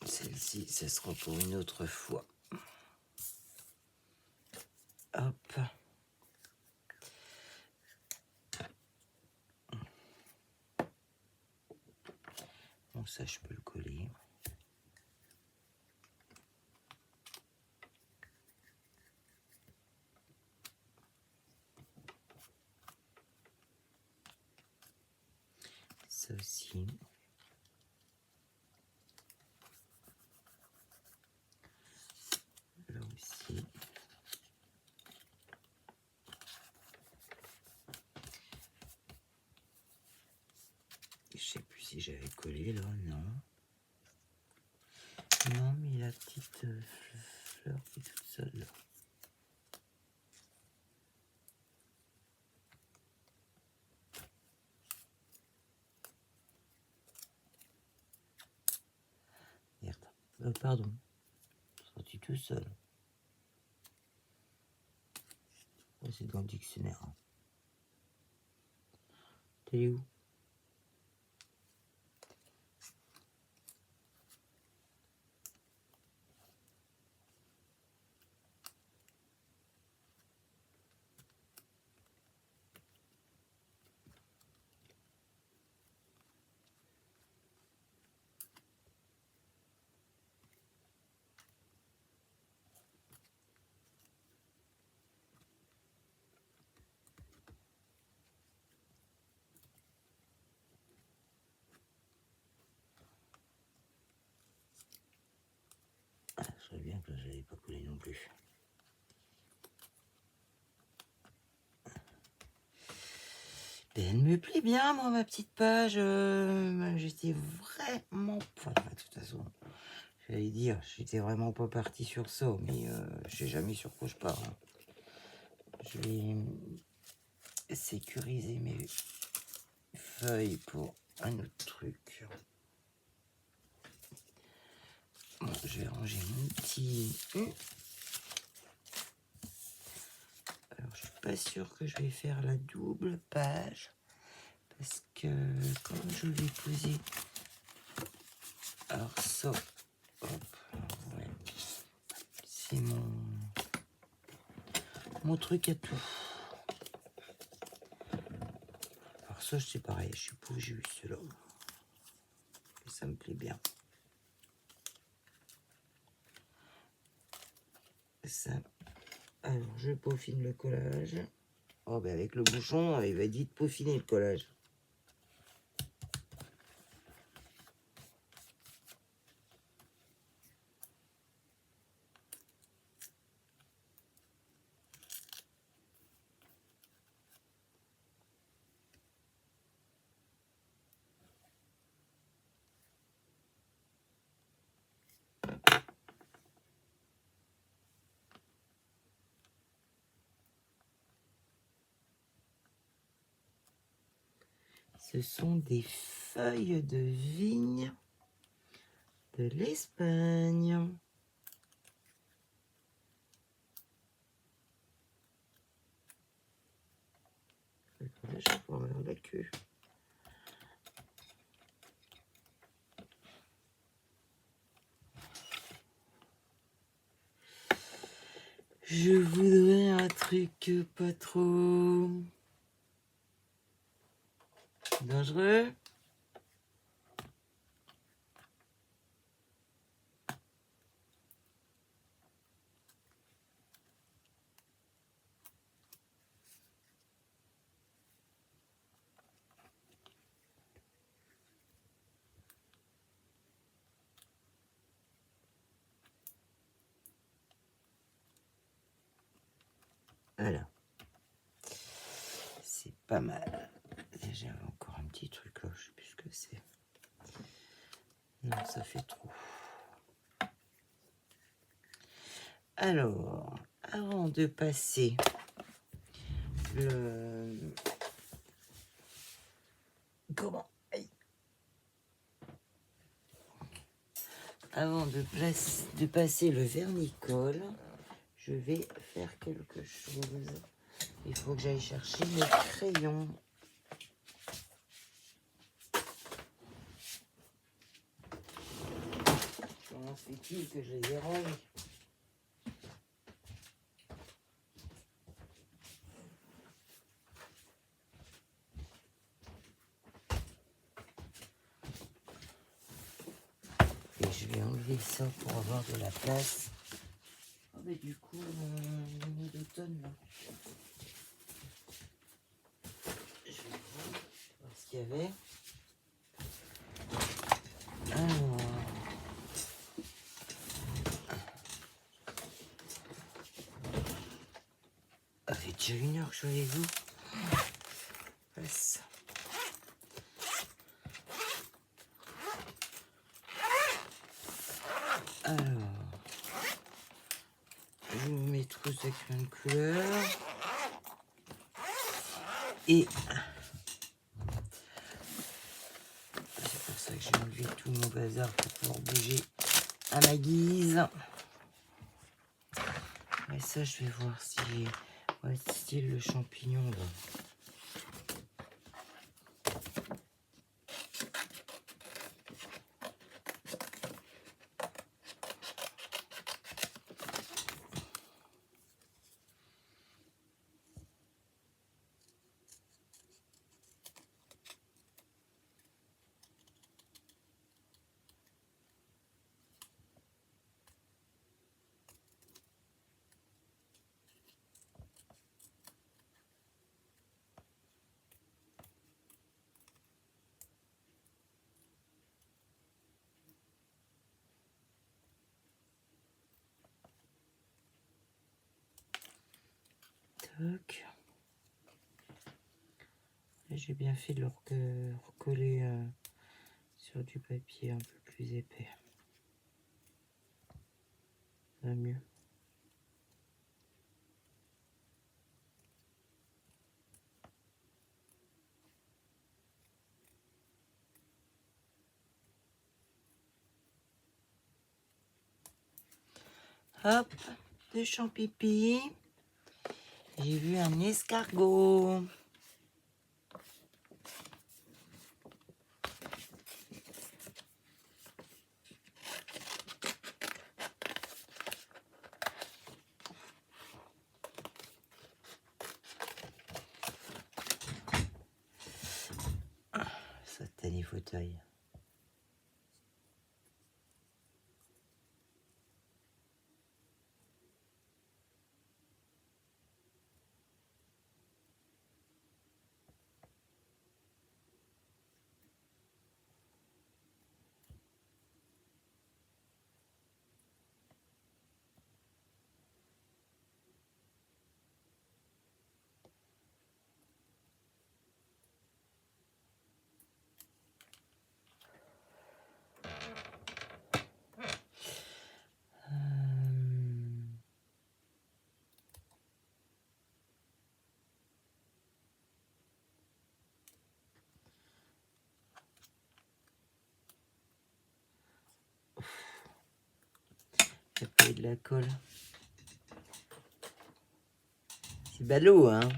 Celle-ci, ce sera pour une autre fois. Hop. Bon, ça, je peux le coller. Ça aussi. Là aussi. Je sais plus si j'avais collé là, non. Non, mais la petite fleur qui est toute seule là. Merde. Pardon. Sorti tout seul. Ouais, c'est dans le dictionnaire. Hein. T'es où? serait bien que je n'avais pas collé non plus. Ben, elle me plaît bien, moi, ma petite page. J'étais vraiment... Enfin, de toute façon, j'allais dire, j'étais vraiment pas partie sur ça, mais je sais jamais sur quoi je pars. Hein. Je vais sécuriser mes feuilles pour un autre truc. Bon, je vais ranger mon petit... Alors, je suis pas sûre que je vais faire la double page. Parce que comme je vais poser... Alors ça... Hop, ouais. C'est mon truc à tout. Alors ça, c'est pareil. Je suis pas juste cela. Ça me plaît bien. Ça. Alors, je peaufine le collage. Oh, ben avec le bouchon, il va vite peaufiner le collage. Ce sont des feuilles de vigne de l'Espagne. Là, je vais pouvoir avoir la queue. Je voudrais un truc pas trop dangereux. Voilà. C'est pas mal. J'avais encore un petit truc là, je sais plus ce que c'est. Non, ça fait trop. Alors, avant de passer le... Comment? Avant de passer le vernicole, je vais faire quelque chose. Il faut que j'aille chercher mes crayons. Comment se fait-il que je les ai rangés? Et je vais enlever ça pour avoir de la place. Oh, mais du coup, le d'automne là. Je vais voir ce qu'il y avait. Alors. Ça fait déjà 1 heure que je suis avec vous. Passe. Alors. Je vous mets trousses de crayon de couleur. Et c'est pour ça que j'ai enlevé tout mon bazar pour pouvoir bouger à ma guise. Et ça, je vais voir si j'ai... Ouais, style le champignon là. Toc. J'ai bien fait de le recoller sur du papier un peu plus épais. Ça va mieux. Hop, de champipi. J'ai vu un escargot. Satané fauteuil. Ça peut être de la colle. C'est ballot, hein.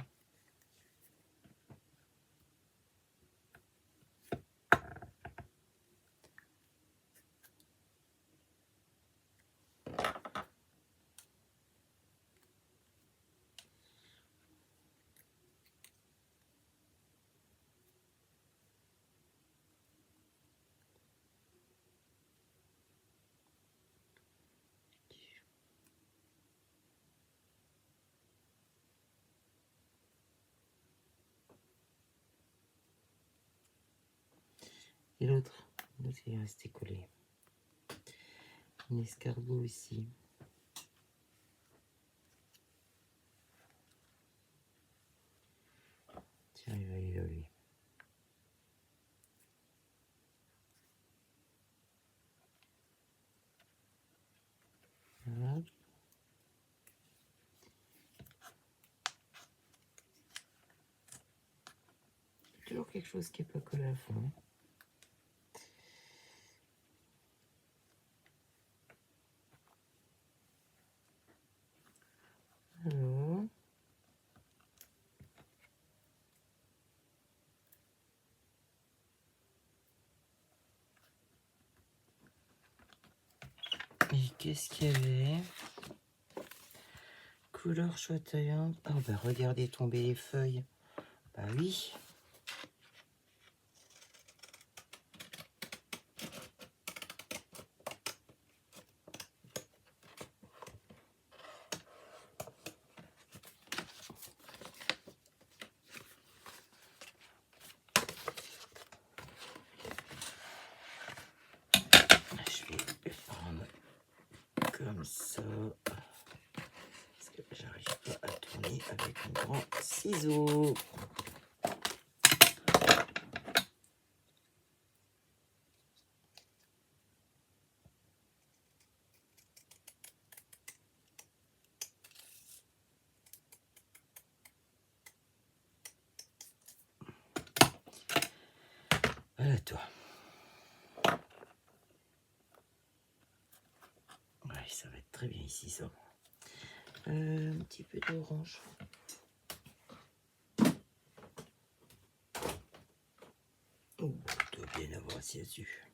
Et l'autre il est resté collé. Un escargot aussi. Tiens, il va aller là, lui. Hop. Toujours quelque chose qui n'est pas collé à fond. Alors. Et qu'est-ce qu'il y avait? Couleur chatoyante. Ah bah regardez tomber les feuilles. Bah oui. Je vais le prendre comme ça. Parce que j'arrive pas à tourner avec un grand ciseau. Voilà toi. Ouais, ça va être très bien ici ça. Un petit peu d'orange. Oh, tu dois bien avoir assis dessus.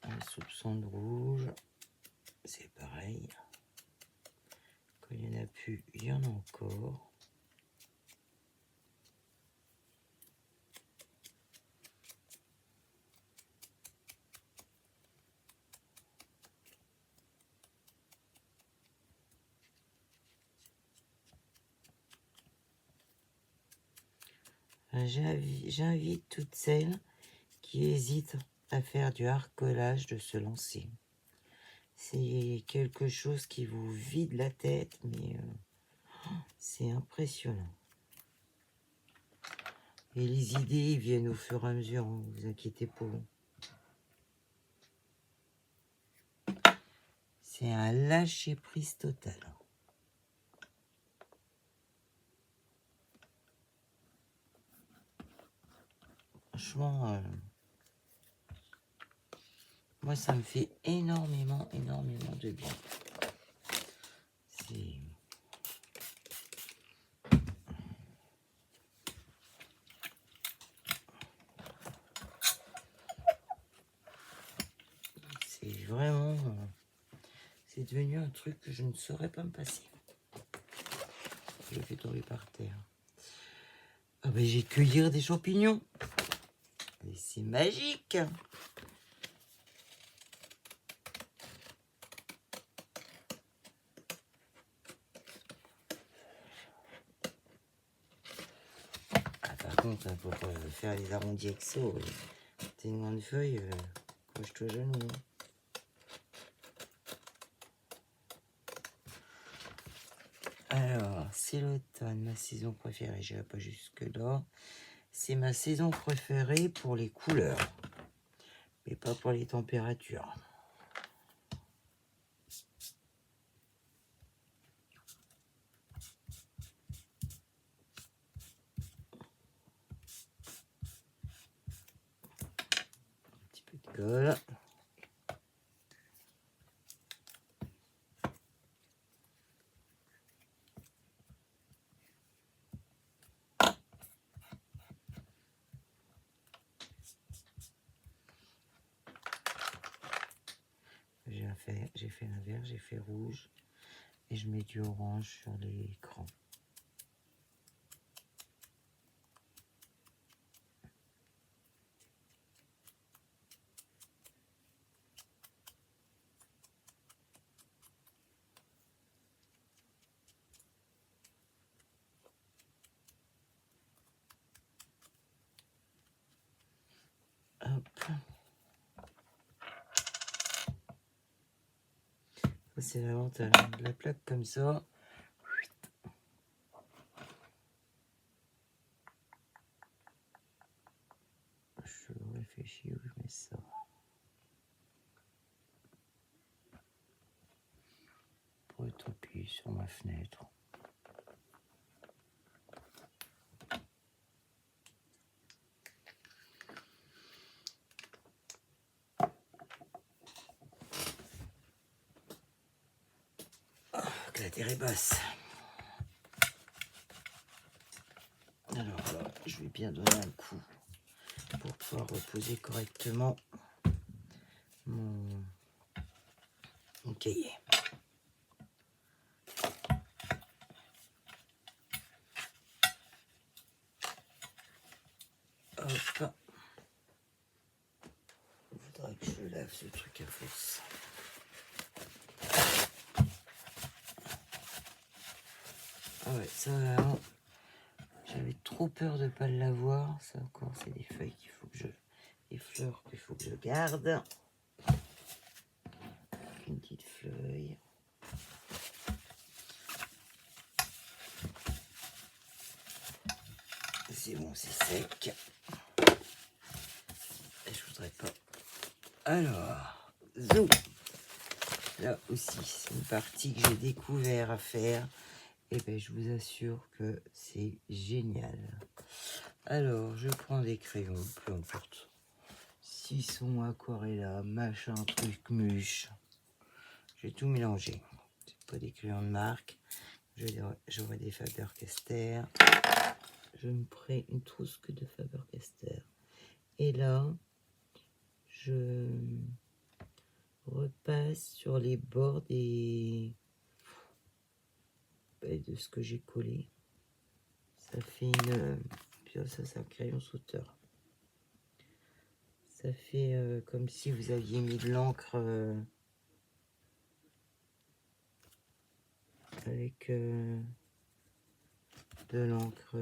Un soupçon de rouge. C'est pareil. Quand il n'y en a plus, il y en a encore. J'invite toutes celles qui hésitent à faire du hard-collage de se lancer. C'est quelque chose qui vous vide la tête, mais c'est impressionnant. Et les idées viennent au fur et à mesure, hein, vous inquiétez pas. C'est un lâcher-prise total. Franchement, moi, ça me fait énormément de bien. C'est vraiment... c'est devenu un truc que je ne saurais pas me passer. Je le fais tomber par terre. Ah ben, j'ai cueillir des champignons. Et c'est magique. Ah, par contre, pour faire les arrondis exo, t'as une grande feuille, couche-toi genou. Alors, c'est l'automne, ma saison préférée. J'irai pas jusque-là. C'est ma saison préférée pour les couleurs, mais pas pour les températures. Un petit peu de colle. J'ai fait un vert, j'ai fait rouge et je mets du orange sur l'écran. Hop. C'est l'avantage de la plaque comme ça. Je réfléchis où je mets ça. Pour être appuyé sur ma fenêtre. La terre est basse. Alors là, je vais bien donner un coup pour pouvoir reposer correctement mon cahier. Hop. Il faudrait que je lave ce truc à force. Ah ouais, ça, j'avais trop peur de pas l'avoir. Ça encore, c'est des feuilles qu'il faut que je... des fleurs qu'il faut que je garde. Une petite feuille. C'est bon, c'est sec. Et je voudrais pas. Alors, zoom. Là aussi, c'est une partie que j'ai découvert à faire. Et ben, je vous assure que c'est génial. Alors, je prends des crayons, peu importe. S'ils sont aquarella, machin, truc, muche. J'ai tout mélangé. C'est pas des crayons de marque. J'aurai des Faber-Castell. Je me prends une trousse que de Faber-Castell. Et là, je repasse sur les bords de ce que j'ai collé. Ça fait une... Puis ça, c'est un crayon sauteur. Ça fait comme si vous aviez mis de l'encre avec de l'encre.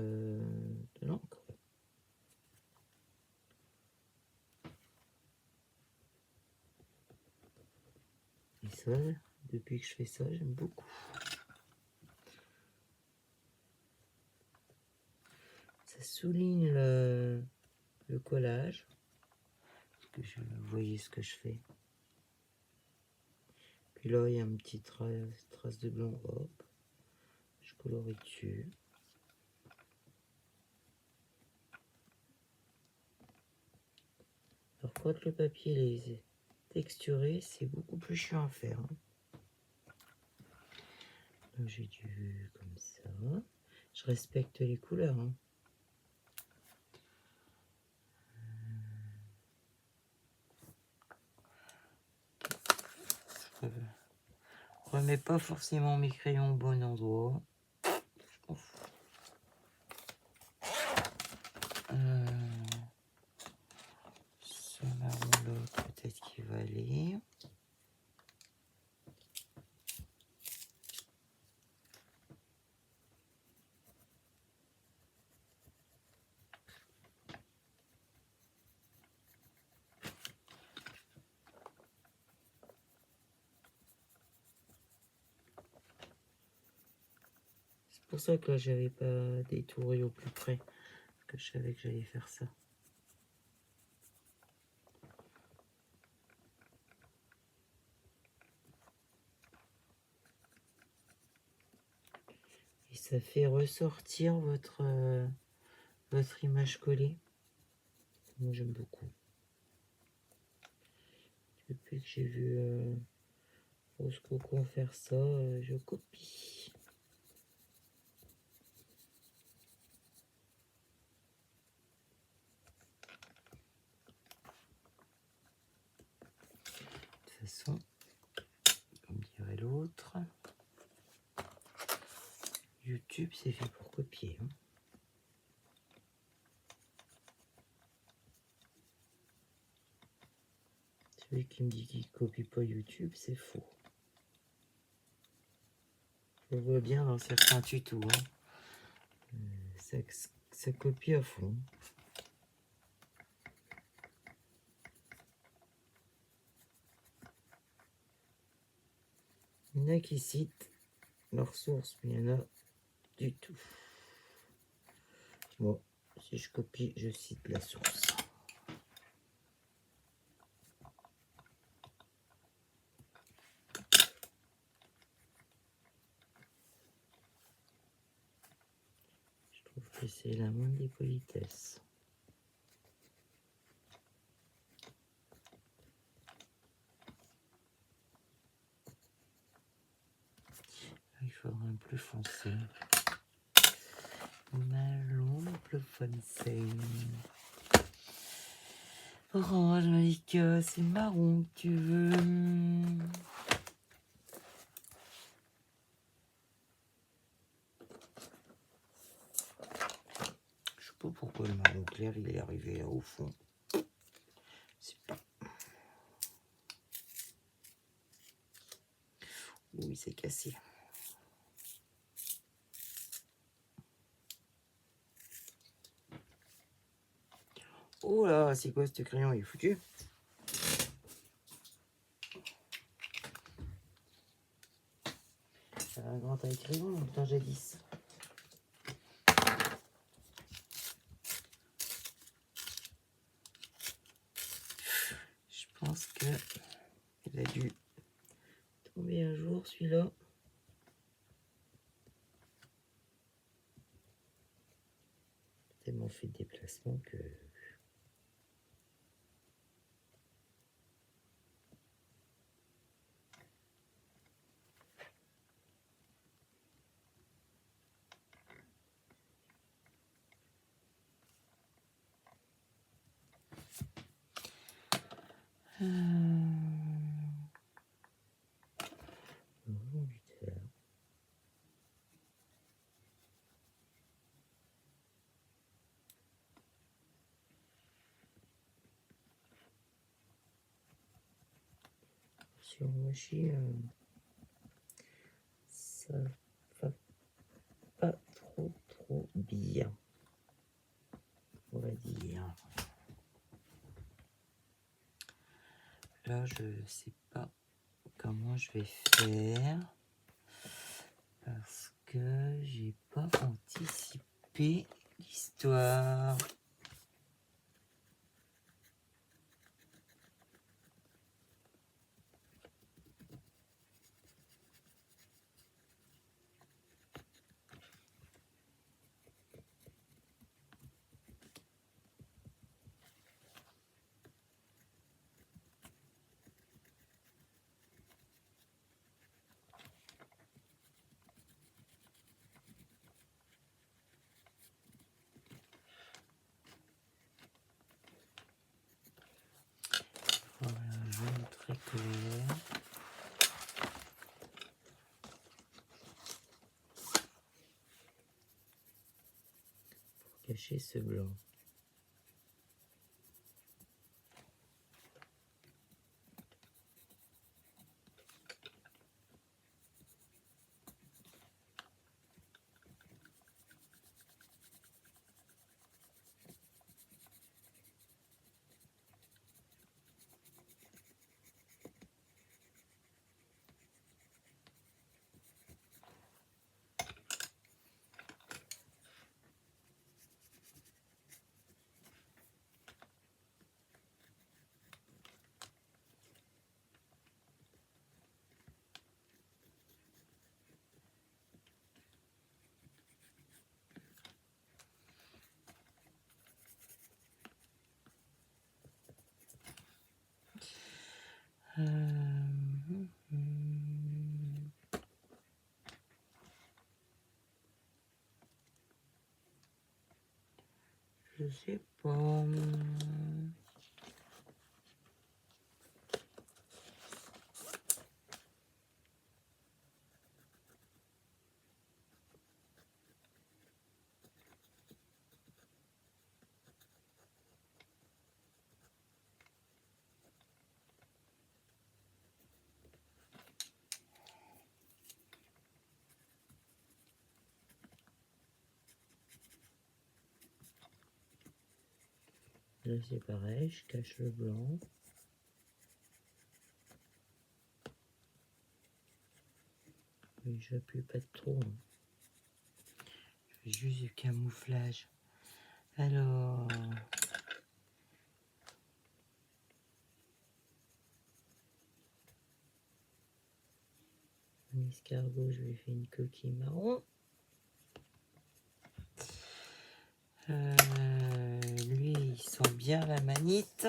ça, depuis que je fais ça, j'aime beaucoup. Ça souligne le collage. Parce que vous voyez ce que je fais. Puis là, il y a une petite trace de blanc. Hop. Je colorie dessus. Alors quand le papier est texturé, c'est beaucoup plus chiant à faire. Là, j'ai du comme ça. Je respecte les couleurs. Je remets pas forcément mes crayons au bon endroit. Je m'en fous. Ce marron là, peut-être qu'il va aller. C'est pour ça que là, j'avais pas détouré au plus près. Parce que je savais que j'allais faire ça. Et ça fait ressortir votre image collée. Moi, j'aime beaucoup. Depuis que j'ai vu Rose Coco faire ça, je copie. De toute façon, comme dirait l'autre, YouTube, c'est fait pour copier. Celui qui me dit qu'il ne copie pas YouTube, c'est faux. Je le vois bien dans certains tutos. Ça copie à fond. Il y en a qui citent leur source, mais il y en a du tout. Moi, si je copie, je cite la source. Je trouve que c'est la moindre des politesses. Il faudra un plus foncé. Marron plus foncé. Orange, Malika, c'est marron que tu veux. Je sais pas pourquoi le marron clair il est arrivé là au fond. C'est pas. Oui, il s'est cassé. Oh là, c'est quoi ce crayon? Il est foutu. C'est un grand taille crayon, longtemps jadis. Je pense que il a dû tomber un jour celui-là. Tellement fait de déplacement que. Sur Mochi, ça va pas trop bien, on va dire. Là, je sais pas comment je vais faire parce que j'ai pas anticipé l'histoire. Voilà, un jaune très clair. Pour cacher ce blanc. Je sais pas. Là c'est pareil, je cache le blanc. Mais j'appuie pas trop. Je fais juste du camouflage. Alors... un escargot, je lui ai fait une coquille marron. Lui, il sent bien la manite.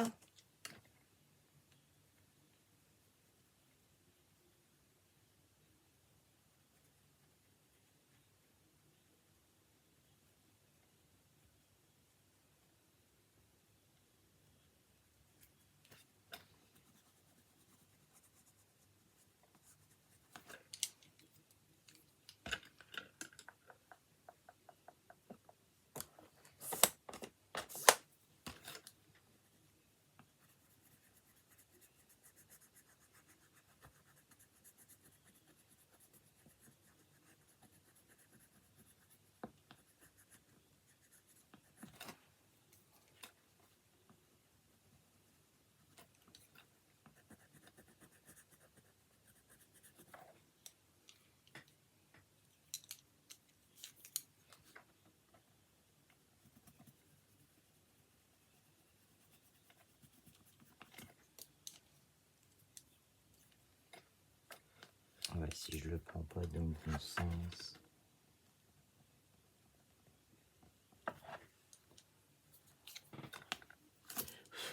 Ouais, si je le prends pas dans le bon sens.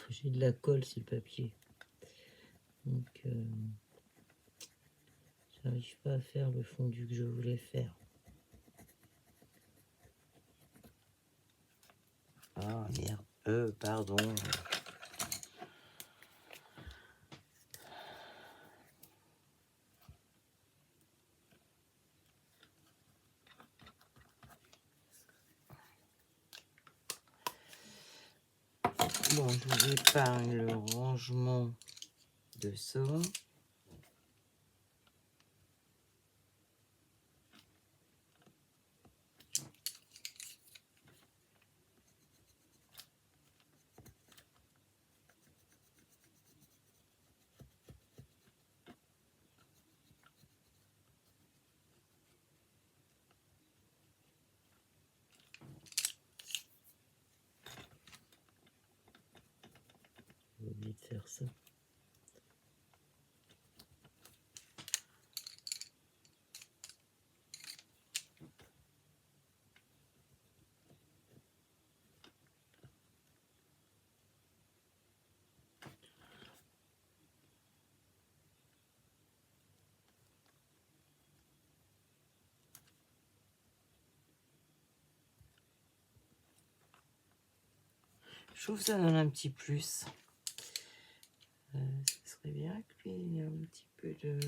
J'ai de la colle sur le papier. Donc, j'arrive pas à faire le fondu que je voulais faire. Ah merde, pardon. Bon, je vous épargne le rangement de ça. envie de faire ça. Je trouve que ça donne un petit plus. Ce serait bien qu'il y ait un petit peu de...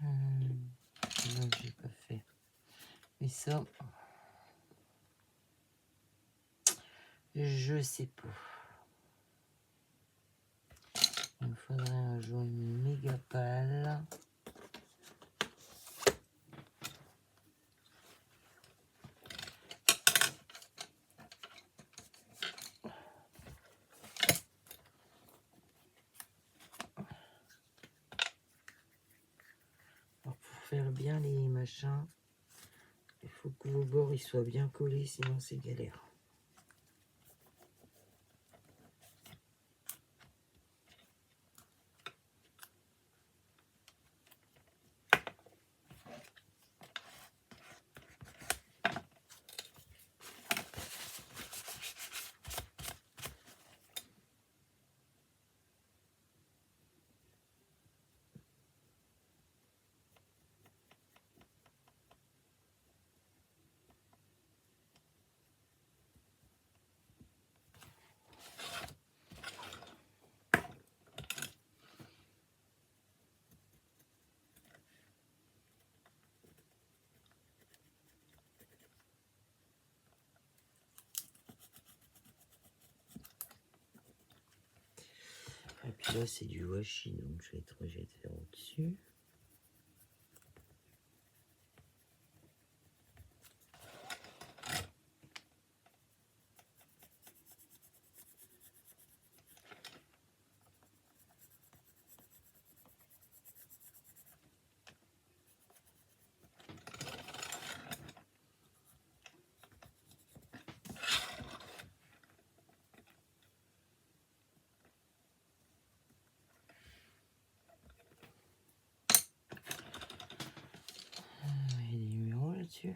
Non, j'ai pas fait. Mais ça, je sais pas. Il me faudrait un jaune méga pâle. Alors pour faire bien les machins, il faut que vos bords ils soient bien collés, sinon c'est galère. Et puis là c'est du washi, donc je vais être obligé de faire au-dessus. Il y a des numéros là-dessus.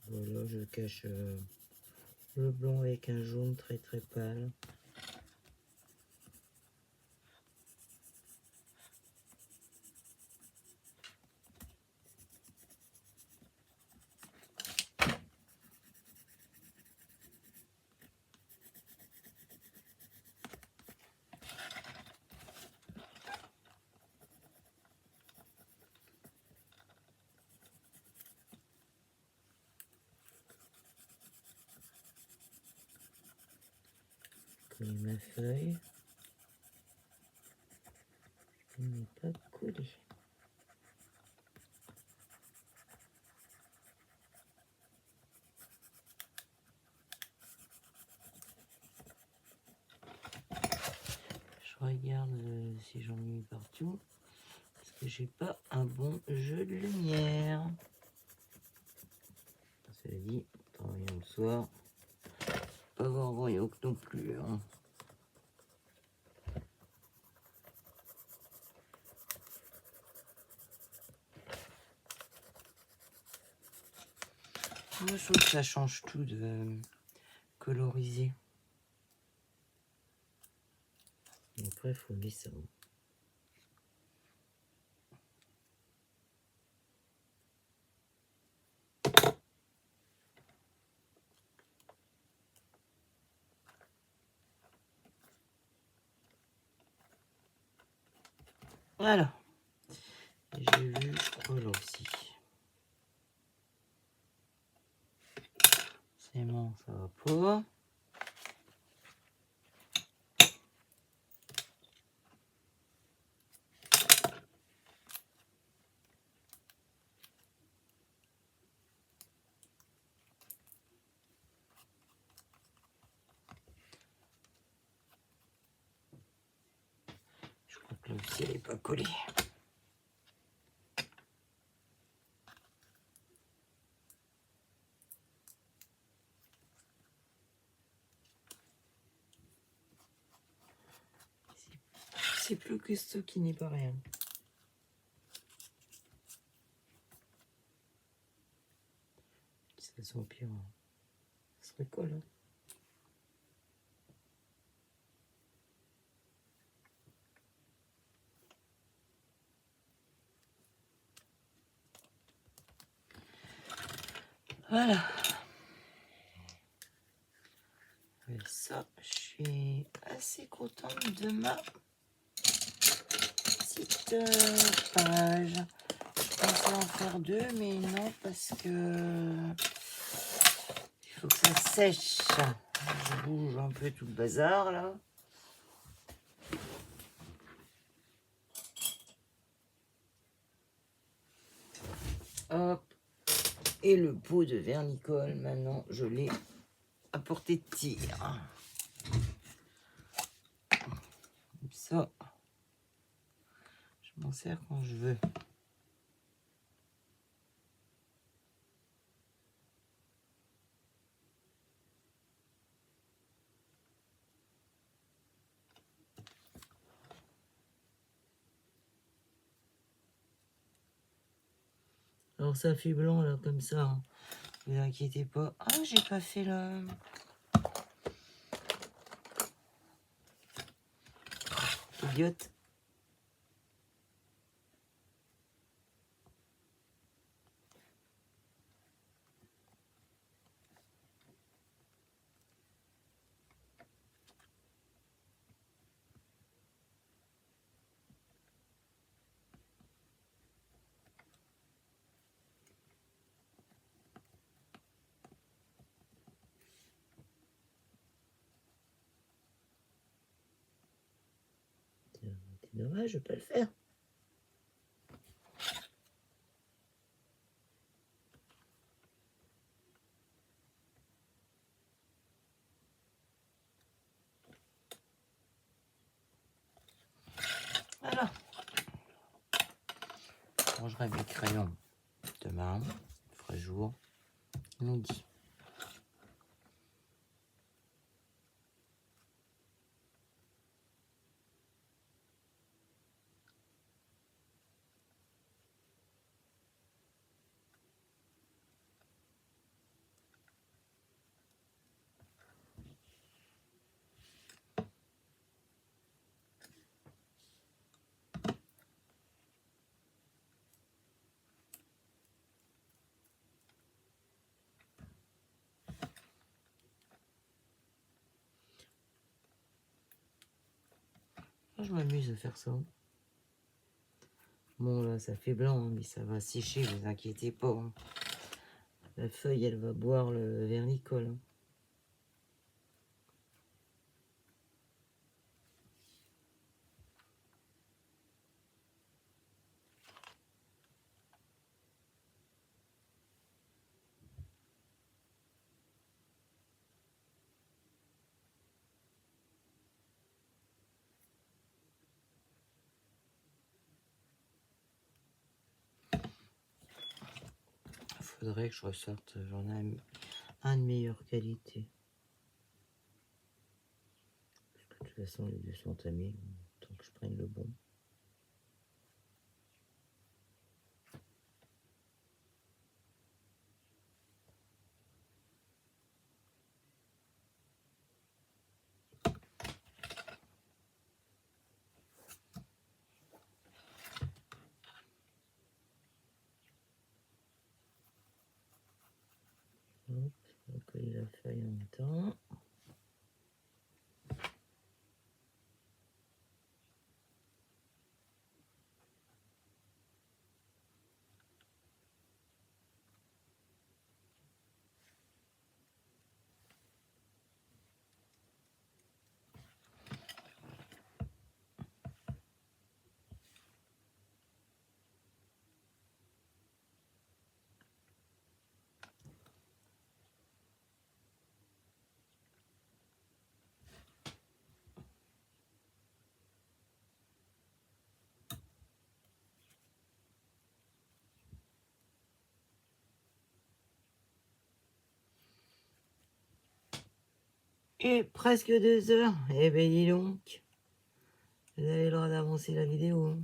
Voilà, je cache le blanc avec un jaune très très pâle. Coller ma feuille. Elle n'est pas collée. Je regarde si j'en ai mis partout. Parce que j'ai pas un bon jeu de lumière. Cela dit, travaillant le soir, pas voir grand yoke non plus. Hein. Moi, je trouve que ça change tout de coloriser. Après, il faut laisser ça. Voilà. J'ai vu voilà aussi. C'est bon, ça va pas. Sauf si elle n'est pas collée. C'est plus que ce qui n'est pas rien. Ça s'empire. Ça se recolle. Hein. Voilà. Et ça, je suis assez contente de ma petite page. Je pensais en faire deux, mais non, parce que il faut que ça sèche. Je bouge un peu tout le bazar, là. Hop. Et le pot de vernicole, maintenant, je l'ai à portée de tir. Comme ça, je m'en sers quand je veux. Alors ça fait blanc là comme ça, hein. Ne vous inquiétez pas. Ah, j'ai pas fait le... Idiote. C'est dommage, je peux le faire. Voilà. Je rangerai mes crayons demain. Il fera jour. Midi. Je m'amuse à faire ça. Bon, là, ça fait blanc, hein, mais ça va sécher, vous inquiétez pas. Hein. La feuille, elle va boire le vernicole. Hein. Faudrait que je ressorte, j'en ai un de meilleure qualité. Parce que de toute façon, les deux sont entamés, tant que je prenne le bon. Hop, on va coller la feuille en même temps. Et presque 2 heures. Eh ben dis donc. Vous avez le droit d'avancer la vidéo.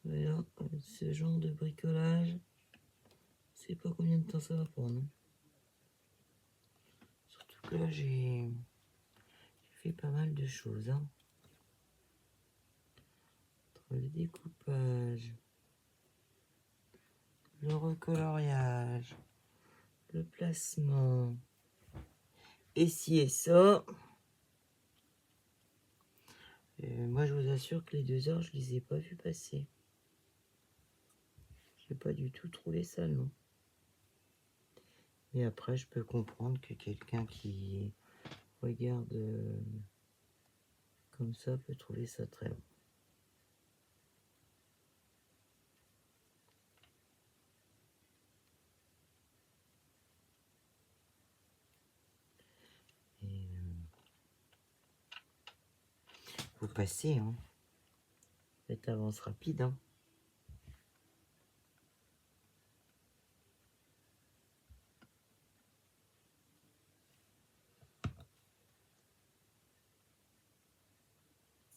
Voilà, ce genre de bricolage. Je sais pas combien de temps ça va prendre. Surtout que là, j'ai fait pas mal de choses. Hein. Entre le découpage, le recoloriage, le placement, et ci et ça. Moi, je vous assure que les 2 heures, je les ai pas vues passer. J'ai pas du tout trouvé ça long. Et après, je peux comprendre que quelqu'un qui regarde comme ça peut trouver ça très long. Et faut passer, hein. Faites avance rapide, hein.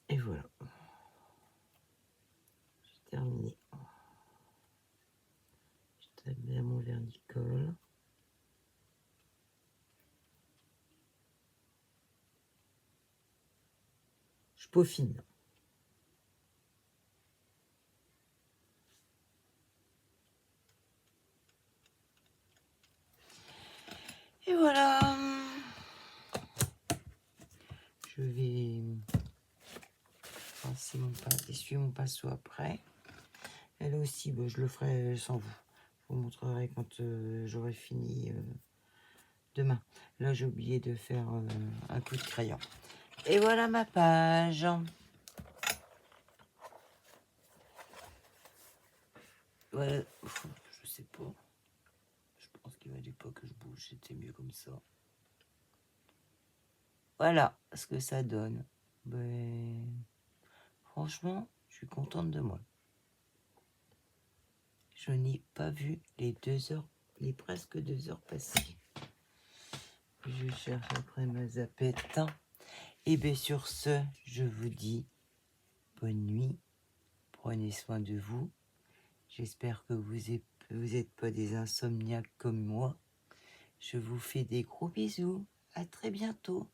Et voilà. J'ai terminé. Je tape bien mon vernicole. Je peaufine. Et voilà. Je vais essuyer mon pinceau après. Elle aussi, je le ferai sans vous. Je vous montrerai quand j'aurai fini demain. Là, j'ai oublié de faire un coup de crayon. Et voilà ma page. Voilà. Je sais pas. Je pense qu'il fallait pas que je bouge. C'était mieux comme ça. Voilà ce que ça donne. Ben, franchement, je suis contente de moi. Je n'ai pas vu les 2 heures, les presque 2 heures passer. Je cherche après ma zapette. Et bien sur ce, je vous dis bonne nuit. Prenez soin de vous. J'espère que vous n'êtes pas des insomniaques comme moi. Je vous fais des gros bisous. À très bientôt.